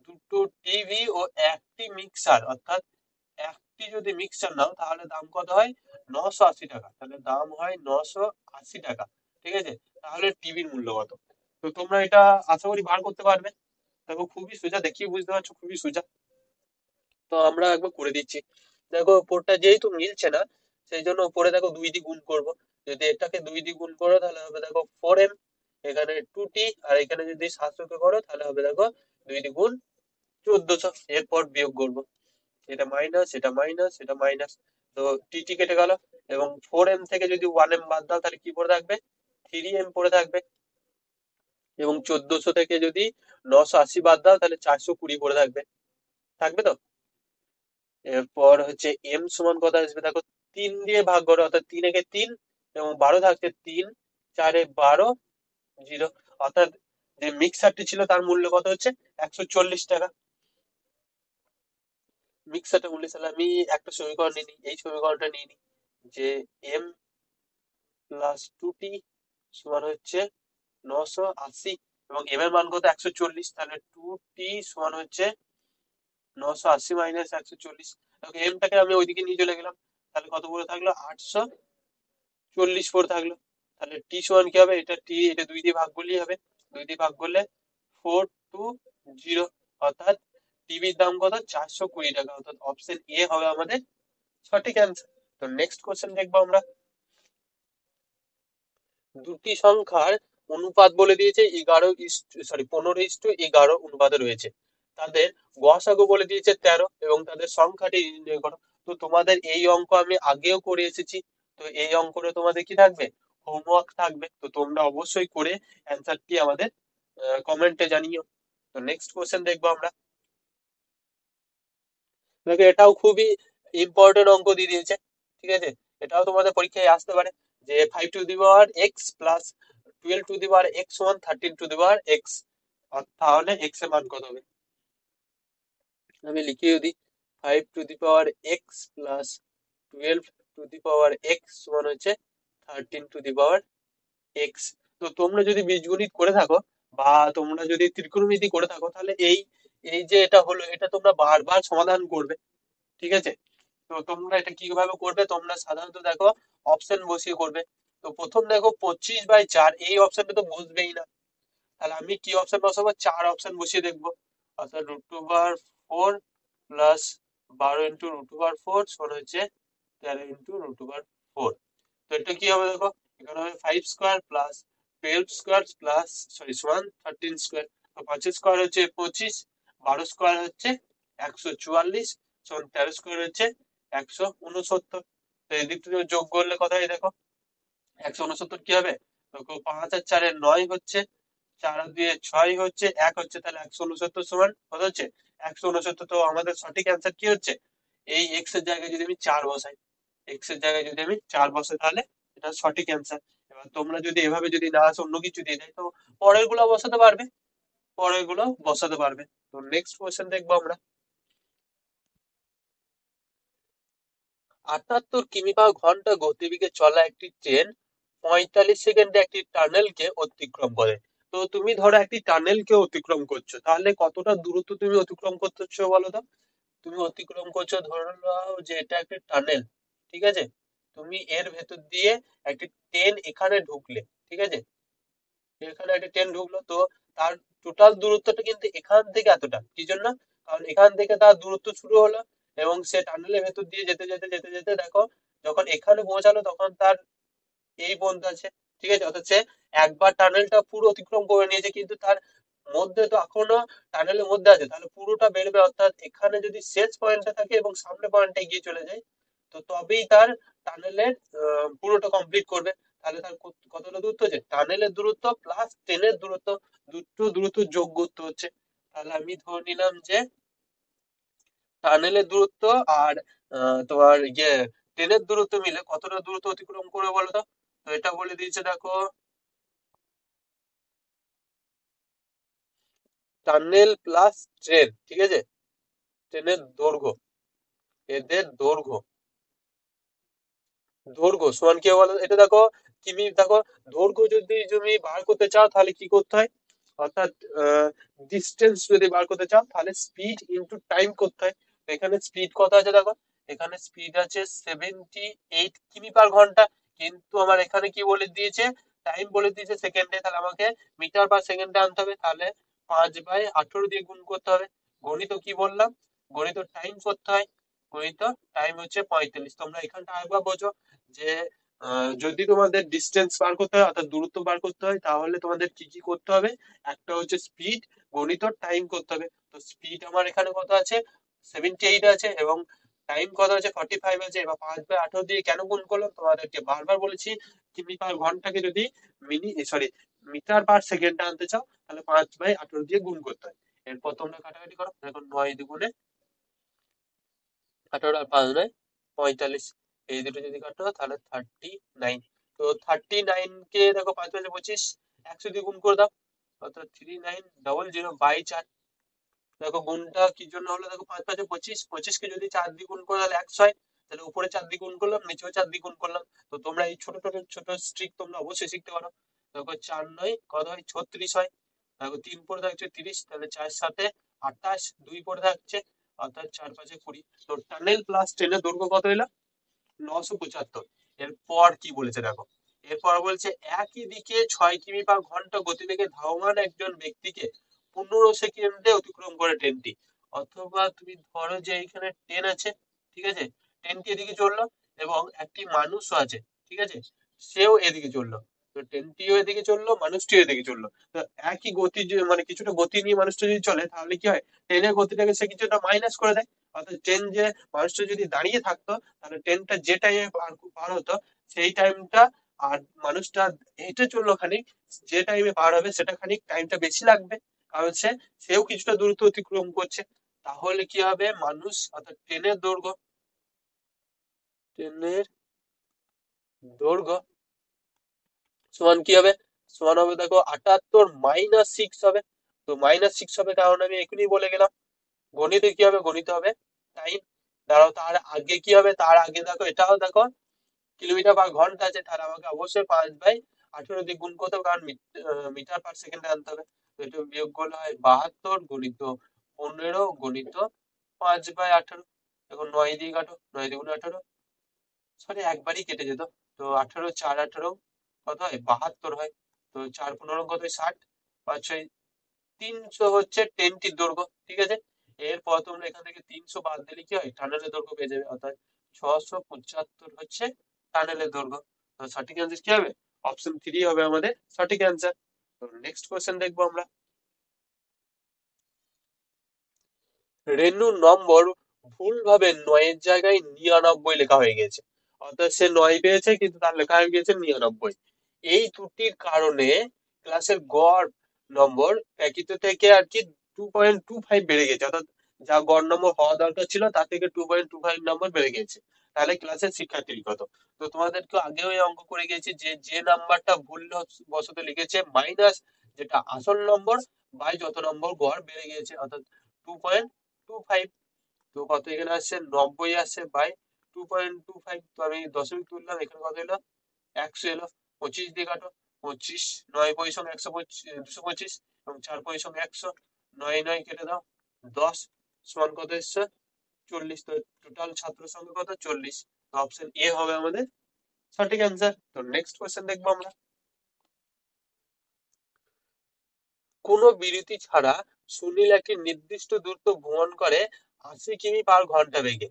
দুটো টিভি ও একটি মিক্সার, অর্থাৎ একটি যদি মিক্সার নাও তাহলে দাম কত হয়, 980 টাকা। তাহলে দাম হয় 980 টাকা, ঠিক আছে। তাহলে টিভির মূল্য কত। তো তোমরা এটা আশা করি বার করতে পারবে। দেখো খুবই সোজা, দেখিয়ে বুঝতে পারছো, খুবই সোজা। তো আমরা একবার করে দিচ্ছি। দেখো উপরটা যেহেতু মিলছে না, সেই জন্য উপরে দেখো 2 দিয়ে গুণ করব। যদি এটাকে 2 দিয়ে গুণ করো তাহলে হবে দেখো 4m, এখানে 2t, আর এখানে যদি 700 কে করো তাহলে হবে দেখো 2 দিয়ে গুণ 1400। এরপর বিয়োগ করব, এটা মাইনাস, এটা মাইনাস, এটা মাইনাস। তো টি কেটে গেল, এবং 4m থেকে যদি 1m বাদ দাও তাহলে কি পড়ে থাকবে, 3m পড়ে থাকবে। এবং 1400 থেকে যদি 980 বাদ দাও তাহলে 420 পড়ে থাকবে। থাকবে তো। এরপর হচ্ছে এম সমান কত আসবে দেখো, 3 দিয়ে ভাগ করো, অর্থাৎ 3 একে 3, এবং 12 থাকছে 3, 4 এ 12, 0। অর্থাৎ যে মিক্সারটি ছিল তার মূল্য কত হচ্ছে, 140 টাকা। মিক্সারটা মূল্য, তাহলে আমি একটা সমীকরণ নিই, এই সমীকরণটা নিয়ে নিই, যে এম প্লাস 2t সমান হচ্ছে 980, এবং এম এর মান কত 140, তাহলে 2t সমান হচ্ছে 980 মাইনাস 140। এমটাকে আমি ওইদিকে নিয়ে চলে গেলাম, তাহলে কত পড়ে থাকলো, 840 পড়ে থাকলো। তাহলে টি সমান কি হবে, এটা টি, এটা 2 দিয়ে ভাগ করলেই হবে, 2 দিয়ে ভাগ করলে 420, অর্থাৎ টিভির দাম কত, 420 টাকা, অর্থাৎ অপশন এ হবে আমাদের সঠিক অ্যান্সার। তো নেক্সট কোশ্চেন দেখবো আমরা। দুটি সংখ্যার অনুপাত বলে দিয়েছে 15:11 অনুপাতে রয়েছে, তাদের গসাগু বলে দিয়েছে 13, এবং তাদের সংখ্যাটি নির্ণয় করো। তো তোমাদের এই অঙ্ক আমি আগেও করে এসেছি। তো এই অঙ্কটা তোমাদের কি থাকবে, হোমওয়ার্ক থাকবে। তো তোমরা অবশ্যই করে অ্যান্সারটি আমাদের কমেন্টে জানিও। তো নেক্সট কোশ্চেন দেখবো আমরা। দেখো এটাও খুবই ইম্পর্টেন্ট অঙ্ক দিয়ে দিয়েছে, ঠিক আছে। এটাও তোমাদের পরীক্ষায় আসতে পারে, যে 5 to the power x plus 12 to the power x সমান 13 টু দি পাওয়ার এক্স, তাহলে এক্স এর মান কত হবে। আমি লিখিয়ে দিই, 5 to the power x plus 12 to the power x সমান হচ্ছে 13 টু দি পাওয়ার এক্স। তো তোমরা যদি বীজগণিত করে থাকো, বা তোমরা যদি ত্রিকোণমিতি করে থাকো, তাহলে এই এই যে এটা হলো, এটা তোমরা বারবার সমাধান করবে, ঠিক আছে। তো তোমরা এটা কিভাবে করবে, তোমরা সাধারণত দেখো অপশন বসিয়ে করবে। তো প্রথম দেখো 25/4, এই অপশনটা তো বসবেই না, তাহলে আমি কি অপশন বসাবো, 4 অপশন বসিয়ে দেখবো, অর্থাৎ √4 প্লাস 12 × √4 সমান হচ্ছে 13 × √4। তো এটা কি হবে দেখো, এখানে হবে 5 স্কোয়ার প্লাস 12 স্কোয়ার প্লাস সমান 13 স্কোয়ার। তো 5 স্কোয়ার হচ্ছে 25, 12 স্কোয়ার হচ্ছে 144, সমান 13 স্কোয়ার হচ্ছে 169। তো এই দিক থেকে যোগ করলে কত হয় দেখো, 169 কি হবে, দেখো 5 আর 4 এর 9 হচ্ছে, 4 আর 2 এর 6 হচ্ছে, 1 হচ্ছে, তাহলে 169 সমান কত হচ্ছে, 169। তো আমাদের সঠিক অ্যান্সার কি হচ্ছে, এই এক্স এর জায়গায় যদি আমি 4 বসাই, এক্স এর জায়গায় যদি আমি 4 বসাই, তাহলে এটা সঠিক অ্যান্সার। এবার তোমরা যদি এভাবে যদি না আসে অন্য কিছু দিয়ে দেয়, তো পরের গুলো বসাতে পারবে, পরের গুলো বসাতে পারবে। তো নেক্সট কোয়েশ্চেন দেখবো আমরা। 78 কিমি/ঘন্টা গতিবেগে চলা একটি ট্রেন 45 সেকেন্ডে একটি টানেলকে অতিক্রম করে। তো তুমি ধরো একটি টানেলকে অতিক্রম করছো, তাহলে কতটা দূরত্ব তুমি অতিক্রম করতেছো বলো তো। তুমি অতিক্রম করছো, ধরে নাও যে এটা একটা টানেল, ঠিক আছে, তুমি এর ভেতর দিয়ে একটি ট্রেন এখানে ঢুকলে, ঠিক আছে, এখানে একটা ট্রেন ঢুকলো, তো তার টোটাল দূরত্বটা কিন্তু এখান থেকে এতটা, কি জন্য, কারণ এখান থেকে তার দূরত্ব শুরু হলো, এবং সে টানেলের ভেতর দিয়ে যেতে যেতে যেতে যেতে দেখো, যখন এখানে পৌঁছালো তখন তার এই পর্যন্ত আছে, ঠিক আছে, অর্থাৎ সে একবার টানেলটা পুরো অতিক্রম করে নিয়েছে, কিন্তু তার মধ্যে তো এখনো টানেলের মধ্যে আছে, তাহলে পুরোটা বেরোবে, অর্থাৎ এখানে যদি শেষ পয়েন্টটা থাকে এবং সামনে পয়েন্টটা এগিয়ে চলে যায়, তো তবেই তার টানেলের পুরোটা কমপ্লিট করবে। তাহলে তার কতটা দূরত্ব আছে, টানেলের দূরত্ব প্লাস ট্রেনের দূরত্ব, দুটো দূরত্ব যোগ করতে হচ্ছে। তাহলে আমি ধরে নিলাম যে টানেলের দূরত্ব আর তোমার ট্রেনের দূরত্ব মিলে কতটা দূরত্ব অতিক্রম করে বলো তো। তো এটা বলে দিয়েছে দেখো, টানেল প্লাস ট্রেন, ঠিক আছে, ট্রেনের দৈর্ঘ্য, এদের দৈর্ঘ্য, দৈর্ঘ্য সমান কি হবে বলো তো? এটা দেখো, কিমি দেখো, দৈর্ঘ্য যদি তুমি বার করতে চাও তাহলে কি করতে হয়, অর্থাৎ ডিস্টেন্স যদি বার করতে চাও তাহলে স্পিড ইনটু টাইম করতে হয়। তো এখানে স্পিড কত আছে দেখো, এখানে স্পিড আছে 78 কিমি/ঘন্টা, কিন্তু আমার এখানে কি বলে দিয়েছে, টাইম বলে দিয়েছে সেকেন্ডে, তাহলে আমাকে মিটার/সেকেন্ডে আনতে হবে, তাহলে 5/18 দিয়ে গুণ করতে হবে। গণিত কি বললাম, গণিত টাইম করতে হয়, গণিত টাইম হচ্ছে 45। তোমরা এখানটা আরেকবার বোঝো যে যদি তোমাদের ডিস্টেন্স বার করতে হয়, অর্থাৎ দূরত্ব বার করতে হয়, তাহলে তোমাদের কি কি করতে হবে, একটা হচ্ছে স্পিড, গণিত টাইম করতে হবে। তো স্পিড আমার এখানে কত আছে, 78 আছে, এবং টাইম কত আছে, 45 আছে। এবার 5/18 দিয়ে কেন গুণ করলাম, তোমাদেরকে বারবার বলেছি, কিমি/ঘন্টাকে যদি সরি মিটার/সেকেন্ড আনতে চাও, তাহলে 5/18 দিয়ে গুণ করতে হয়। এরপর তোমরা কাটাকাটি করো, দেখো 9 × 2 = 18 আর 5 × 9 = 45, এই দুটো যদি কাটো তাহলে 39। তো 39 কে দেখো 5×5 = 25, 100 দিয়ে গুণ করে দাও, অর্থাৎ 3900/4। দেখো গুণটা কি জন্য হলো, দেখো 5×5 = 25, 25 কে যদি 4 দিয়ে গুণ করে তাহলে 100 হয়, তাহলে উপরে 4 দিয়ে গুণ করলাম, নিচেও 4 দিয়ে গুণ করলাম। তো তোমরা এই ছোট ছোট ছোট ট্রিক তোমরা অবশ্যই শিখতে পারো। দেখো 4×9 কত হয়, 36 হয়। দেখো 3 পরে থাকছে 30, তাহলে 4×7 = 28, 2 পরে থাকছে, অর্থাৎ 4×5 = 20। তো টানেল প্লাস ট্রেনের দৈর্ঘ্য কত হলো, 975। এরপর কি বলেছে দেখো, এরপর বলছে একই দিকে 6 কিমি/ঘন্টা গতিবেগে ধাবমান একজন ব্যক্তিকে 15 সেকেন্ডে অতিক্রম করে ট্রেনটি। অথবা তুমি ধরো যে এখানে ট্রেন আছে, ঠিক আছে, ট্রেনটি এদিকে চললো এবং একটি মানুষও আছে, ঠিক আছে, সেও এদিকে চললো। তো ট্রেনটিও এদিকে চললো, মানুষটিও এদিকে চললো। তো একই গতি মানে কিছুটা গতি নিয়ে মানুষটা যদি চলে, তাহলে কি হয়, ট্রেনের গতিটাকে সে কিছুটা মাইনাস করে দেয়। অর্থাৎ ট্রেন যে মানুষটা যদি দাঁড়িয়ে থাকতো, তাহলে ট্রেনটা যে টাইমে পার হতো সেই টাইমটা, আর মানুষটা হেঁটে চললো খানিক, যে টাইমে পার হবে সেটা খানিক টাইমটা বেশি লাগবে, কারণ সেও কিছুটা দূরত্ব অতিক্রম করছে। তাহলে কি হবে, মানুষ অর্থাৎ ট্রেনের দৈর্ঘ্য সমান কি হবে, সমান হবে দেখো 78 - 6 হবে। তো -6 হবে, কারণ আমি এখনই বলে গেলাম। গণিতে কি হবে, গণিতে হবে টাইম। দাঁড়াও, তার আগে কি হবে, তার আগে দেখো এটাও দেখো, কিলোমিটার/ঘন্টা আছে, তাহলে আমাকে অবশ্যই 5/18 দিয়ে গুণ করতে হবে, কারণ মিটার/সেকেন্ডে আনতে হবে। তো এটা বিয়োগ করলে হয় 72 গণিত 15 গণিত 5/18। এখন 9 দিয়ে কাটো, 9 × 2 = 18, সরি একবারই কেটে যেত। তো 18 4 18 কত হয়, 72 হয়। তো 4×15 কত হয়, 60, 5×6 300 হচ্ছে ট্রেনটির দৈর্ঘ্য, ঠিক আছে। এরপর তোমরা এখান থেকে 300 বাদ দিলে কি হয়, টানেলের দৈর্ঘ্য পেয়ে যাবে, অর্থাৎ 675 হচ্ছে টানেলের দৈর্ঘ্য। তো সঠিক অ্যান্সার কি হবে, অপশন 3 হবে আমাদের সঠিক অ্যান্সার। তো নেক্সট কোয়েশ্চেন দেখবো আমরা। রেনুর নম্বর ভুলভাবে 9 এর জায়গায় 99 লেখা হয়ে গেছে, অর্থাৎ সে 9 পেয়েছে কিন্তু তার লেখা হয়ে গেছে 99। এই ত্রুটির কারণে ক্লাসের গড় নম্বর একই থেকে আর কি 2.25 বেড়ে গেছে, অর্থাৎ যা গড় নম্বর হওয়া দরকার ছিল তার থেকে 2.25 নম্বর বেড়ে গেছে। তাহলে ক্লাসের শিক্ষার্থীর কত? তো তোমাদেরকে আগেও এই অঙ্ক করে গেছি যে যে নাম্বারটা ভুল বশত লিখেছে মাইনাস যেটা আসল নম্বর বাই যত নম্বর গড় বেড়ে গিয়েছে, অর্থাৎ 2.25। তো কত এখানে আসছে 90 আসছে বাই 2.25। তো আমি দশমিক তুললাম, এখানে কত এলো 100 এলো। 25 দিয়ে কাটো, 25 9 পয়সা 225 এবং 4 পয়সা 100, 9 9 কেটে দাও 10 সমান কত এসছে 40। তো টোটাল ছাত্র সংখ্যা কত 40। তো অপশন এ হবে আমাদের সঠিক অ্যান্সার। তো নেক্সট কোয়েশ্চেন দেখবো আমরা। কোনো বিরতি ছাড়া সুনীল একটি নির্দিষ্ট দূরত্ব ভ্রমণ করে 80 কিমি/ঘন্টা বেগে।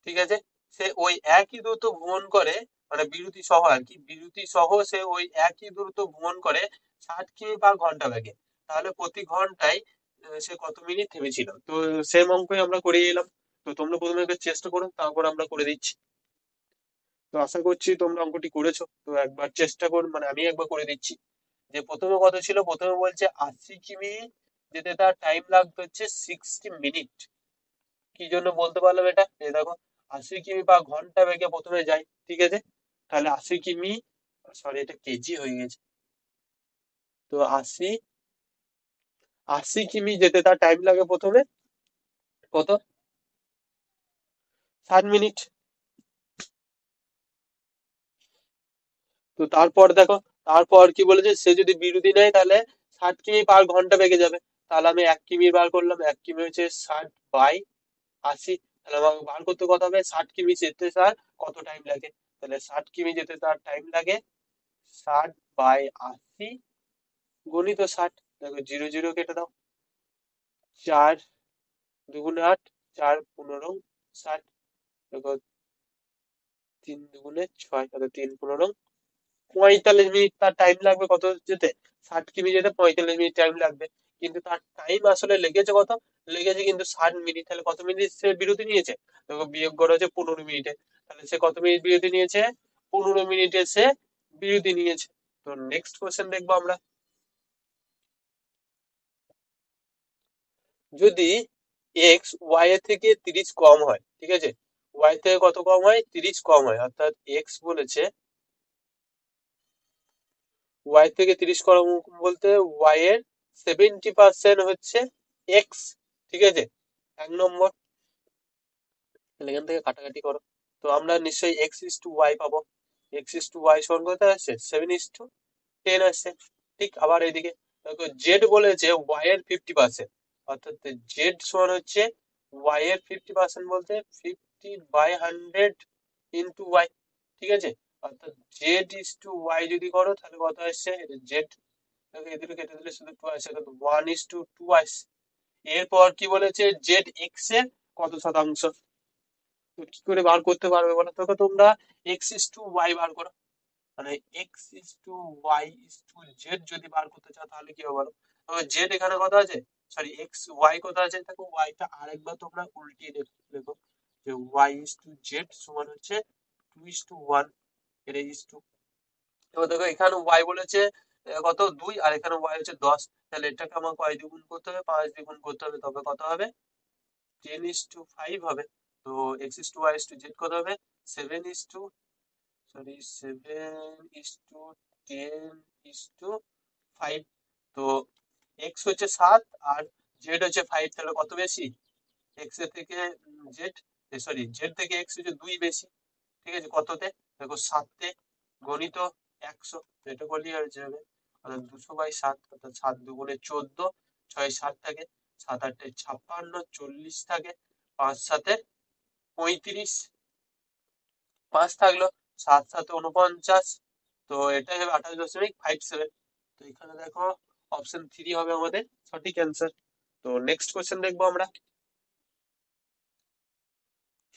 ঠিক আছে, সে ওই একই দূরত্ব ভ্রমণ করে, মানে বিরতি সহ আর কি, বিরতি সহ সে ওই একই দূরত্ব ভ্রমণ করে 60 কিমি/ঘন্টা বেগে। তাহলে প্রতি ঘন্টায় সে কত মিনিট থেমেছিল? তো সেম অঙ্কই আমরা করে এলাম। তো তোমরা প্রথমে একবার চেষ্টা করো, তারপর আমরা করে দিচ্ছি। তো আশা করছি তোমরা অঙ্কটি করেছো। তো একবার চেষ্টা কর, মানে আমি একবার করে দিচ্ছি। যে প্রথমে কত ছিল, প্রথমে বলছে 80 কিমি যেতে তার টাইম লাগবে হচ্ছে 60 মিনিট। কি জন্য বলতে পারলাম এটা? এই দেখো 80 কিমি/ঘন্টা বেগে প্রথমে যাই, ঠিক আছে। তাহলে 80 কিমি, সরি এটা কেজি হয়ে গেছে। তো 80 কিমি যেতে তার টাইম লাগে প্রথমে কত 60 মিনিট। তো তারপর দেখো, তারপর কি বলেছে, সে যদি বিরতি নেয় তাহলে 60 কিমি/ঘন্টা বেগে যাবে। তাহলে আমি 1 কিমি বার করলাম, 1 কিমি হচ্ছে 60/80। তাহলে আমাকে বার করতে কত হবে, 60 কিমি যেতে তার কত টাইম লাগে। তাহলে 60 কিমি যেতে তার টাইম লাগে 60/80 গুণিত 60। দেখো 0 0 কেটে দাও, 4 2 8, 4 15 60। দেখো 3 2 6, তাহলে 3 15 45 মিনিট তার টাইম লাগবে কত যেতে, 60 কিমি যেতে 45 মিনিট টাইম লাগবে। কিন্তু তার টাইম আসলে লেগেছে কত, লেগেছে কিন্তু 60 মিনিট। তাহলে কত মিনিট সে বিরতি নিয়েছে? দেখো বিয়োগ করা হচ্ছে 15 মিনিটে। তাহলে সে কত মিনিট বিরতি নিয়েছে, 15 মিনিটে সে বিরতি নিয়েছে। তো নেক্সট কোয়েশ্চেন দেখবো আমরা। যদি এক্স ওয়াই এর থেকে 30 কম হয়, ঠিক আছে, ওয়াই থেকে কত কম হয়, 30 কম হয়, অর্থাৎ এক্স বলেছে ওয়াই থেকে 30 কম বলতে ওয়াই এর 70% হচ্ছে এক্স, ঠিক আছে, 1 নম্বর। তাহলে এখান থেকে কাটাকাটি করো। তো আমরা নিশ্চয়ই এক্স ইস টু ওয়াই পাবো। এক্স ইস টু ওয়াই সমান কত আসছে, 7:10 আসছে। ঠিক আবার এইদিকে দেখো জেড বলেছে ওয়াই এর 50%, অর্থাৎ জেড সমান হচ্ছে ওয়াই এর 50% বলতে 50/100 ইন্টু ওয়াই, ঠিক আছে। অর্থাৎ জেড ইস টু ওয়াই যদি করো তাহলে কত আসছে, জেড এদিকে কেটে দিলে শুধু 2 আসে, 1:2 আসছে। এরপর কি বলেছে, জেড এক্স এর কত শতাংশ। তো কি করে বার করতে পারবে বলো তো তোমরা, x is to y bar করো। মানে x is to Y is to Z যদি বার করতে চাও তাহলে কি হবে বলো। তবে জেড এখানে কত আছে, সরি এক্স ওয়াই কত আছে, দেখো ওয়াইটা আরেকবার তোমরা উল্টিয়ে দেখো যে ওয়াই ইস টু জেড সমান হচ্ছে 2:1, এটা ইস টু। এবার দেখো এখানে ওয়াই বলেছে কত 2, আর এখানে ওয়াই হচ্ছে 10। তাহলে এটাকে আমার কয় দিয়ে গুণ করতে হবে, 5 দিয়ে গুণ করতে হবে, তবে কত হবে 10:5 হবে। তো x is to Y is to Z কত হবে, 7:10:5। তো এক্স হচ্ছে 7 আর জেড হচ্ছে 5, তাহলে কত বেশি, এক্স এর থেকে জেড, সরি জেড থেকে এক্স হচ্ছে 2 বেশি, ঠিক আছে। কততে, দেখো 7-তে গণিত 100, এটা করলেই হয়ে যাবে। অর্থাৎ 200/7, অর্থাৎ 7 2 14, 6 7 থাকে, 7 8 56, 40 থাকে, 5 7 35, 5 থাকলো, 7 7 49। তো এটাই হবে 28.57। তো এখানে দেখো অপশন 3 হবে আমাদের সঠিক অ্যান্সার। তো নেক্সট কোয়েশ্চেন দেখবো আমরা।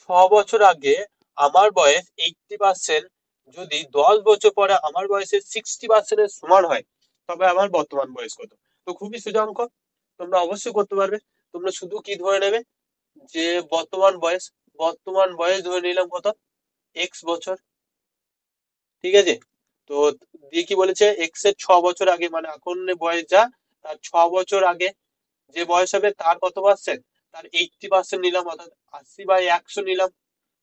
6 বছর আগে আমার বয়স 80%, যদি 10 বছর পরে আমার বয়সের 60% সমান হয়, তবে আমার বর্তমান বয়স কত? তো খুবই সোজা অঙ্ক, তোমরা অবশ্যই করতে পারবে। তোমরা শুধু কি ধরে নেবে, যে বর্তমান বয়স ধরে নিলাম কত, এক্স বছর, ঠিক আছে? তো দিয়ে কি বলেছে, এক্স এর 6 বছর আগে, মানে এখন বয়স যা, তার 6 বছর আগে যে বয়স হবে তার কত পার্সেন্ট, তার 80% নিলাম, অর্থাৎ 80/100 নিলাম।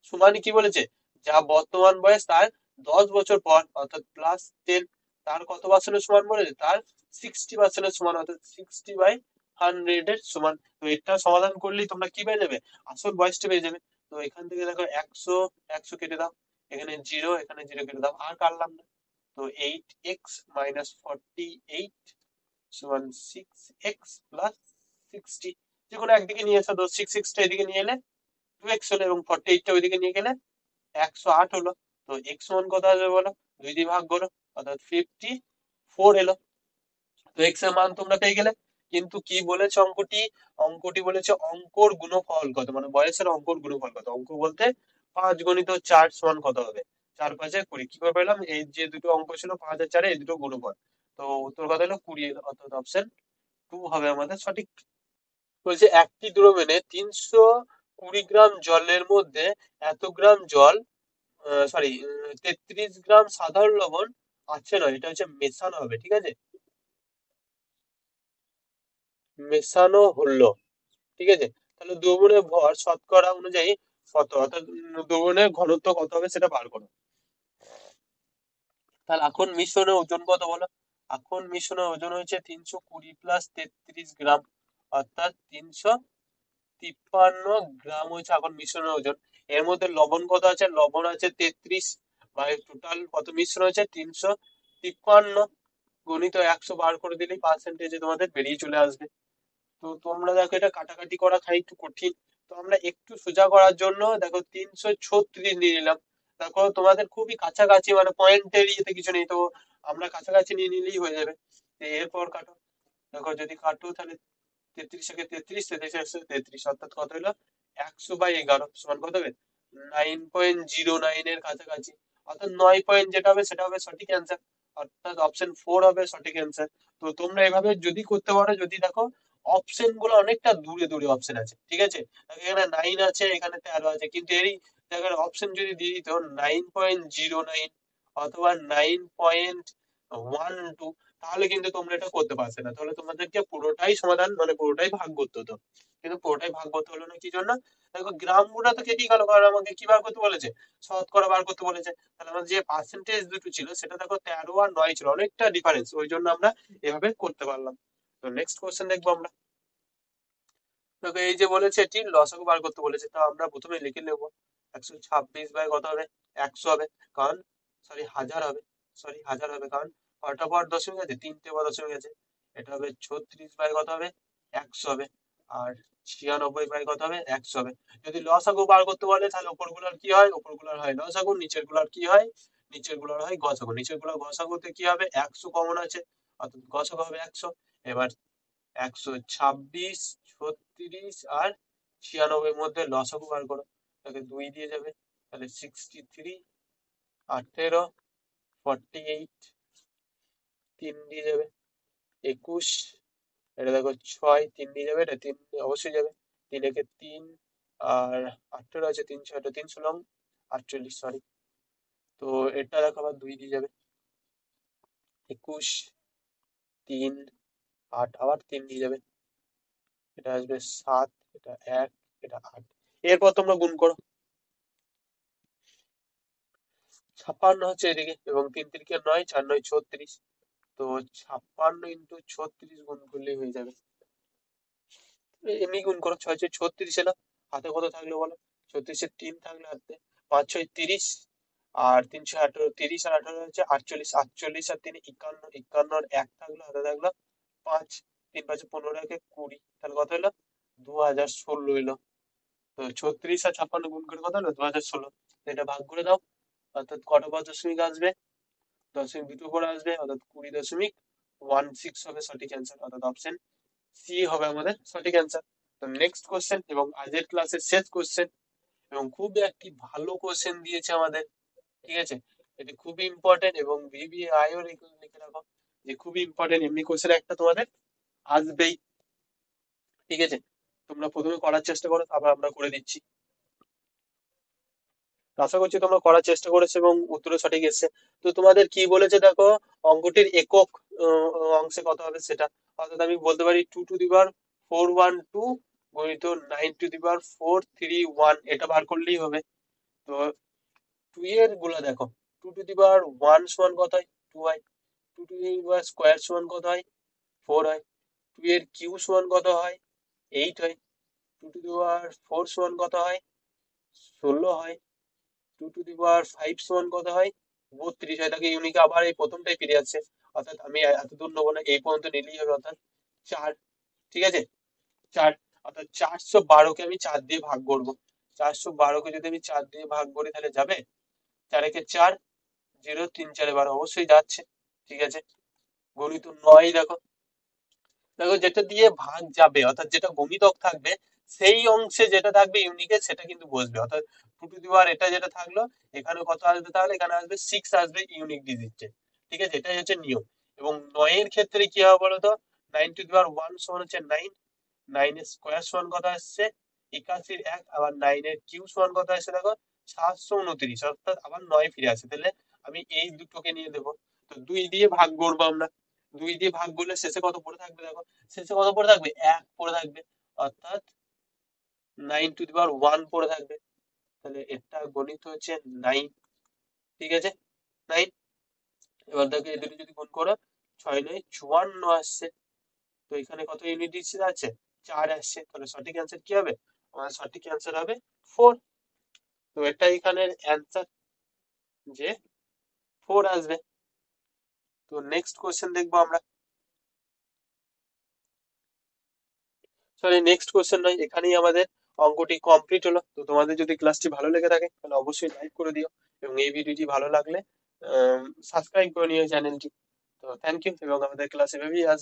সমান কি বলেছে, যা বর্তমান বয়স তার 10 বছর পর, অর্থাৎ +10, তার কত পার্সেন্টের সমান বলেছে, তার 60%-এর সমান, অর্থাৎ 60/100 এর সমান। তো এটা সমাধান করলেই তোমরা কি পেয়ে যাবে, আসল বয়সটা পেয়ে যাবে। তো এখান থেকে দেখো 100 100 কেটে দাও, এখানে 0 এখানে 0 কেটে দাও, আর কাটলাম না। তো 8x - 48 সমান 6x + 60, যে কোনো একদিকে নিয়ে এসো, তো 6x টা এদিকে নিয়ে এলে 2x হলো, এবং 48টা ওইদিকে নিয়ে গেলে 108 হলো। তো এক্স সমান কত আসবে বলো, 2 দিয়ে ভাগ করো, অর্থাৎ 54 এলো। তো এক্স এর মান তোমরা পেয়ে গেলে। কিন্তু কি বলেছে অঙ্কটি, অঙ্কটি বলেছে অঙ্কর গুণফল কত, মানে বয়সের অঙ্কর গুণফল কত। অঙ্ক বলতে 5 × 4 সমান কত হবে, 4×5 = 20। কিভাবে পেলাম, এই যে দুটো অঙ্ক ছিল 5 আর 4, এই দুটো গুণফল। তো উত্তর কত হলো, 20 এলো, অর্থাৎ অপশন 2 হবে আমাদের সঠিক। বলছে একটি দ্রবণে 320 গ্রাম জলের মধ্যে এত গ্রাম জল, সরি, 33 গ্রাম সাধারণ লবণ আছে, নয়, এটা হচ্ছে মেশানো হবে, ঠিক আছে, মেশানো হলো, ঠিক আছে। তাহলে দ্রবণের ভর শতকরা অনুযায়ী কত, অর্থাৎ দ্রবণের ঘনত্ব কত হবে সেটা বার করো। তাহলে এখন মিশ্রণের ওজন কত বলো, এখন মিশ্রণের ওজন হচ্ছে 320 + 33 গ্রাম, অর্থাৎ 353 গ্রাম হচ্ছে এখন মিশ্রণের ওজন। এর মধ্যে লবণ কত আছে, লবণ আছে 33, বা টোটাল কত মিশ্রণ হচ্ছে 353, গণিত 100 বার করে দিলেই পার্সেন্টেজে তোমাদের বেরিয়ে চলে আসবে। তো তোমরা দেখো এটা কাটাকাটি করা খাই একটু কঠিন, তো আমরা একটু সোজা করার জন্য দেখো 336 নিয়ে নিলাম। দেখো তোমাদের খুবই কাছাকাছি, মানে পয়েন্টের ইয়েতে কিছু নেই, তো আমরা কাছাকাছি নিয়ে নিলেই হয়ে যাবে। তো এরপর কাটো, দেখো যদি কাটো তাহলে 33 একে 33, 33 একশো 33, অর্থাৎ কত হলো, 100/11 সমান কত হবে, 9.09 এর কাছাকাছি, অর্থাৎ 9 পয়েন্ট যেটা হবে সেটা হবে সঠিক অ্যান্সার, অর্থাৎ অপশন 4 হবে সঠিক অ্যান্সার। তো তোমরা এভাবে যদি করতে পারো, যদি দেখো অপশন গুলো অনেকটা দূরে দূরে অপশন আছে, ঠিক আছে, এখানে 9 আছে, এখানে 13 আছে, কিন্তু এরই জায়গায় অপশন যদি দিয়ে দিত 9.09 অথবা 9.12, তাহলে কিন্তু তোমরা এটা করতে পারবে না, তাহলে তোমাদেরকে পুরোটাই সমাধান, মানে পুরোটাই ভাগ করতে হতো। কিন্তু পুরোটাই ভাগ করতে হলো না, কি জন্য, দেখো গ্রাম গুলা তো কেটেই গেল, কারণ আমাকে কি বার করতে বলেছে, শতকরা বার করতে বলেছে। তাহলে আমার যে পার্সেন্টেজ দুটো ছিল সেটা দেখো 13 আর 9 ছিল, অনেকটা ডিফারেন্স, ওই জন্য আমরা এভাবে করতে পারলাম। তো নেক্সট কোশ্চেন দেখবো আমরা। দেখো এই যে বলেছে এটি লসাগু বার করতে বলেছে, তা আমরা প্রথমে লিখে নেবো, 126 বাই কত হবে, 100 হবে, কারণ, সরি, হাজার হবে, সরি, হাজার হবে, কারণ কয়টা পর দশমিক আছে, 3টে পর দশমিক আছে। এটা হবে 36 বাই কত হবে, 100 হবে। আর 96 বাই কত হবে, 100 হবে। যদি লসাগু বার করতে বলে তাহলে ওপরগুলোর কি হয়, ওপরগুলোর হয় লসাগু, নিচের গুলার কি হয়, নিচের গুলার হয় গসাগু। নিচের গুলার গসাগুতে কি হবে, 100 কমন আছে, অর্থাৎ গসাগু হবে 100। এবার 126, 36 আর 96 মধ্যে লসাগু বার করো, তাকে 2 দিয়ে যাবে, তাহলে 63, 18, 48, 3 দিয়ে যাবে, 21, এটা দেখো 6, 3 দিয়ে যাবে, এটা 3 অবশ্যই যাবে, 3 একে 3, আর 18 আছে, 3 6 3 16 48, সরি। তো এটা দেখো আবার 2 দিয়ে যাবে, 21, 3, 8, আবার 3 দিয়ে যাবে, এটা আসবে 7, এটা 1, এটা 8। এরপর তোমরা গুণ করো, 56 হচ্ছে এদিকে, এবং 3 3 9, 4 9 36। তো 56 × 36 গুণ করলেই হয়ে যাবে। এমনি গুণ করো, 6 6 36 এলো, হাতে কত থাকলো বলো, 36-এর 3 থাকলে হাতে, 5 6 30, আর 3 6 18, 30 আর 18 হচ্ছে 48, 48 আর 3 51, 51 আর 1 থাকলো, হাতে থাকলো 5, 3 5 15, একে 20, তাহলে কত হলো, 2016 এলো। তো 36 আর 56 গুণ করে কত হলো, 2016। এটা ভাগ করে দাও, অর্থাৎ কত পর দশমিক আসবে, দশমিক দুটো করে আসবে, অর্থাৎ 20.16 হবে সঠিক অ্যান্সার, অর্থাৎ অপশন সি হবে আমাদের সঠিক অ্যান্সার। তো নেক্সট কোশ্চেন এবং আজকের ক্লাসের শেষ কোশ্চেন, এবং খুব একটি ভালো কোশ্চেন দিয়েছে আমাদের, ঠিক আছে। এটা খুবই ইম্পর্টেন্ট, এবং ভিভিআই ও লিখে রাখো যে খুবই ইম্পর্টেন্ট, এমনি কোশ্চেন একটা তোমাদের আসবেই। ঠিক আছে, তোমরা প্রথমে করার চেষ্টা করো, তারপর আমরা করে দিচ্ছি। তো আশা করছি তোমরা করার চেষ্টা করেছো এবং উত্তরও সঠিক এসেছে। তো তোমাদের কি বলেছে দেখো, অঙ্কটির একক অংশে কত হবে সেটা। অর্থাৎ আমি বলতে পারি 2^412 গণিত 9^431, এটা বার করলেই হবে। তো 2 এর গুলা দেখো, 2^1 সমান কত হয়? 2 হয়। 2^2 সমান কত হয়? 4 হয়। 2 এর কিউ সমান কত হয়? 8 হয়। 2^4 সমান কত হয়? 16 হয়। 2^5 সমান কত হয়? 32 হয়। তাকে ইউনিকে আবার এই প্রথমটাই ফিরে যাচ্ছে, অর্থাৎ আমি এত দূর নেবো না, এই পর্যন্ত নিলেই হবে, অর্থাৎ 4। ঠিক আছে, 4। অর্থাৎ 412 কে আমি 4 দিয়ে ভাগ করবো। 412 কে যদি আমি 4 দিয়ে ভাগ করি তাহলে যাবে? 4 একে 4, 0, 3 4 12, অবশ্যই যাচ্ছে। ঠিক আছে, গণিত 9 দেখো। দেখো যেটা দিয়ে ভাগ যাবে, অর্থাৎ যেটা গুণিতক থাকবে, সেই অংশে যেটা থাকবে ইউনিকে সেটা কিন্তু বসবে। অর্থাৎ 2^, এটা যেটা থাকলো, এখানে কত আসবে? তাহলে এখানে আসবে 6 আসবে ইউনিক ডিজিটে। ঠিক আছে, এটাই হচ্ছে নিয়ম। এবং 9 এর ক্ষেত্রে কি হবে বলতো? 9^1 সমান হচ্ছে 9। 9 এর স্কোয়ার সমান কত আসছে? 81 এর 1। আবার 9 এর কিউ সমান কত আসছে দেখো? 729। অর্থাৎ আবার 9 ফিরে আসে। তাহলে আমি এই দুটোকে নিয়ে দেবো। তো 2 দিয়ে ভাগ করবো আমরা। 2 দিয়ে ভাগ করলে শেষে কত পড়ে থাকবে দেখো? শেষে কত পড়ে থাকবে? 1 পড়ে থাকবে। অর্থাৎ 9^1 পড়ে থাকবে। তাহলে এটা গণিত হচ্ছে 9। ঠিক আছে, 9। এবার দেখো এই দুটো যদি গুণ করো, 6×9 = 54 আসছে। তো এখানে কত ইউনিট ডিজিট আছে? 4 আসছে। তাহলে সঠিক অ্যান্সার কি হবে? আমার সঠিক অ্যান্সার হবে 4। তো এটা এখানের অ্যান্সার, যে 4 আসবে। তো নেক্সট কোশ্চেন দেখবো আমরা। সরি, নেক্সট কোশ্চেন নয়, এখানেই আমাদের অঙ্কটি কমপ্লিট হলো। তো তোমাদের যদি ক্লাসটি ভালো লেগে থাকে তাহলে অবশ্যই লাইক করে দিও, এবং এই ভিডিওটি ভালো লাগলে সাবস্ক্রাইব করে নিও চ্যানেলটি। তো থ্যাংক ইউ, এবং আমাদের ক্লাস এভাবেই আসবে।